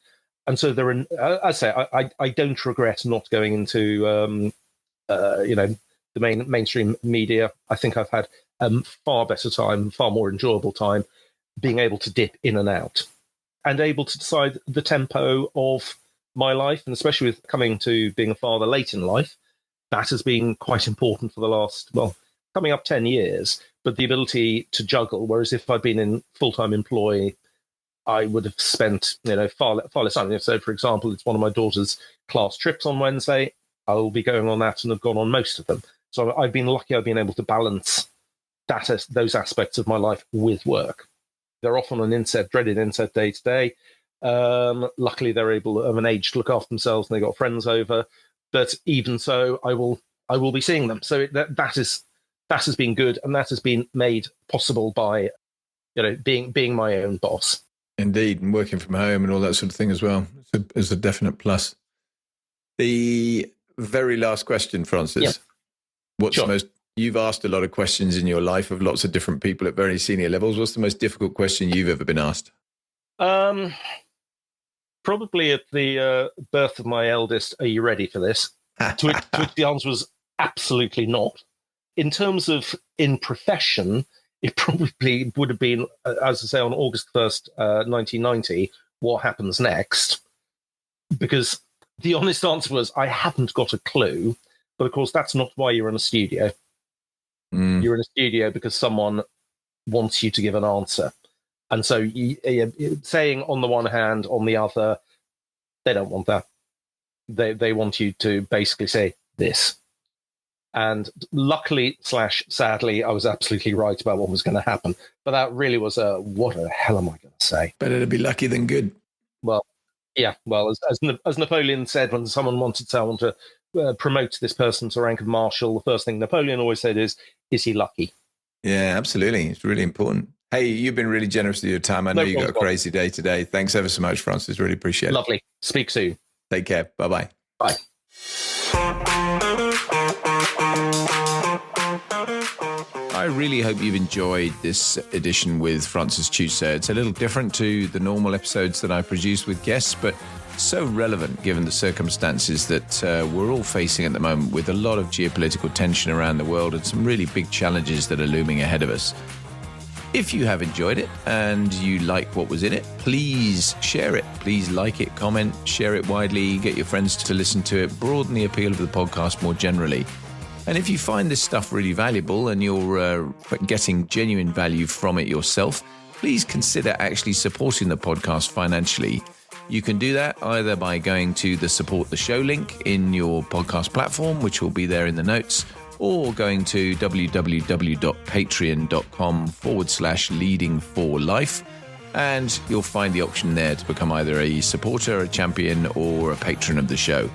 And so there are, I say, I don't regret not going into, the mainstream media. I think I've had a far better time, far more enjoyable time being able to dip in and out and able to decide the tempo of my life. And especially with coming to being a father late in life, that has been quite important for the last, coming up 10 years, but the ability to juggle. Whereas if I'd been in full-time employee, I would have spent, far less time. So, for example, it's one of my daughter's class trips on Wednesday. I'll be going on that and have gone on most of them. So I've been lucky I've been able to balance those aspects of my life with work. They're often an inset, dreaded inset day to day. Luckily, they're able of an age to look after themselves and they've got friends over. But even so, I will be seeing them. So that has been good, and that has been made possible by being my own boss. Indeed, and working from home and all that sort of thing as well. It's a definite plus. The very last question, Francis. Yeah. What's the most? You've asked a lot of questions in your life of lots of different people at very senior levels. What's the most difficult question you've ever been asked? Probably at the birth of my eldest. Are you ready for this? to which the answer was absolutely not. In terms of in profession, it probably would have been, as I say, on August 1st, 1990, what happens next? Because the honest answer was, I haven't got a clue. But of course, that's not why you're in a studio. You're in a studio because someone wants you to give an answer. And so saying on the one hand, on the other, they don't want that. They want you to basically say this. And luckily / sadly, I was absolutely right about what was going to happen. But that really was what the hell am I going to say? Better to be lucky than good. Well, yeah. Well, as Napoleon said, when someone wanted someone to promote this person to rank of marshal, the first thing Napoleon always said is he lucky? Yeah, absolutely. It's really important. Hey, you've been really generous with your time. I know you've got a crazy day today. Thanks ever so much, Francis. Really appreciate it. Lovely. Speak soon. Take care. Bye-bye. Bye. I really hope you've enjoyed this edition with Francis Tusa. It's a little different to the normal episodes that I produce with guests, but so relevant given the circumstances that we're all facing at the moment, with a lot of geopolitical tension around the world and some really big challenges that are looming ahead of us. If you have enjoyed it and you like what was in it, please share it. Please like it, comment, share it widely, get your friends to listen to it, broaden the appeal of the podcast more generally. And if you find this stuff really valuable and you're getting genuine value from it yourself, please consider actually supporting the podcast financially. You can do that either by going to the Support the Show link in your podcast platform, which will be there in the notes, or going to www.patreon.com/leading4life. And you'll find the option there to become either a supporter, a champion, or a patron of the show.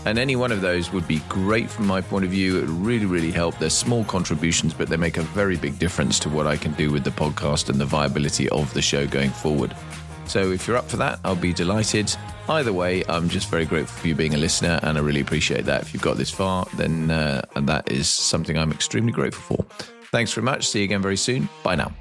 And any one of those would be great from my point of view. It would really, really help. They're small contributions, but they make a very big difference to what I can do with the podcast and the viability of the show going forward. So if you're up for that, I'll be delighted. Either way, I'm just very grateful for you being a listener, and I really appreciate that. If you've got this far, then and that is something I'm extremely grateful for. Thanks very much. See you again very soon. Bye now.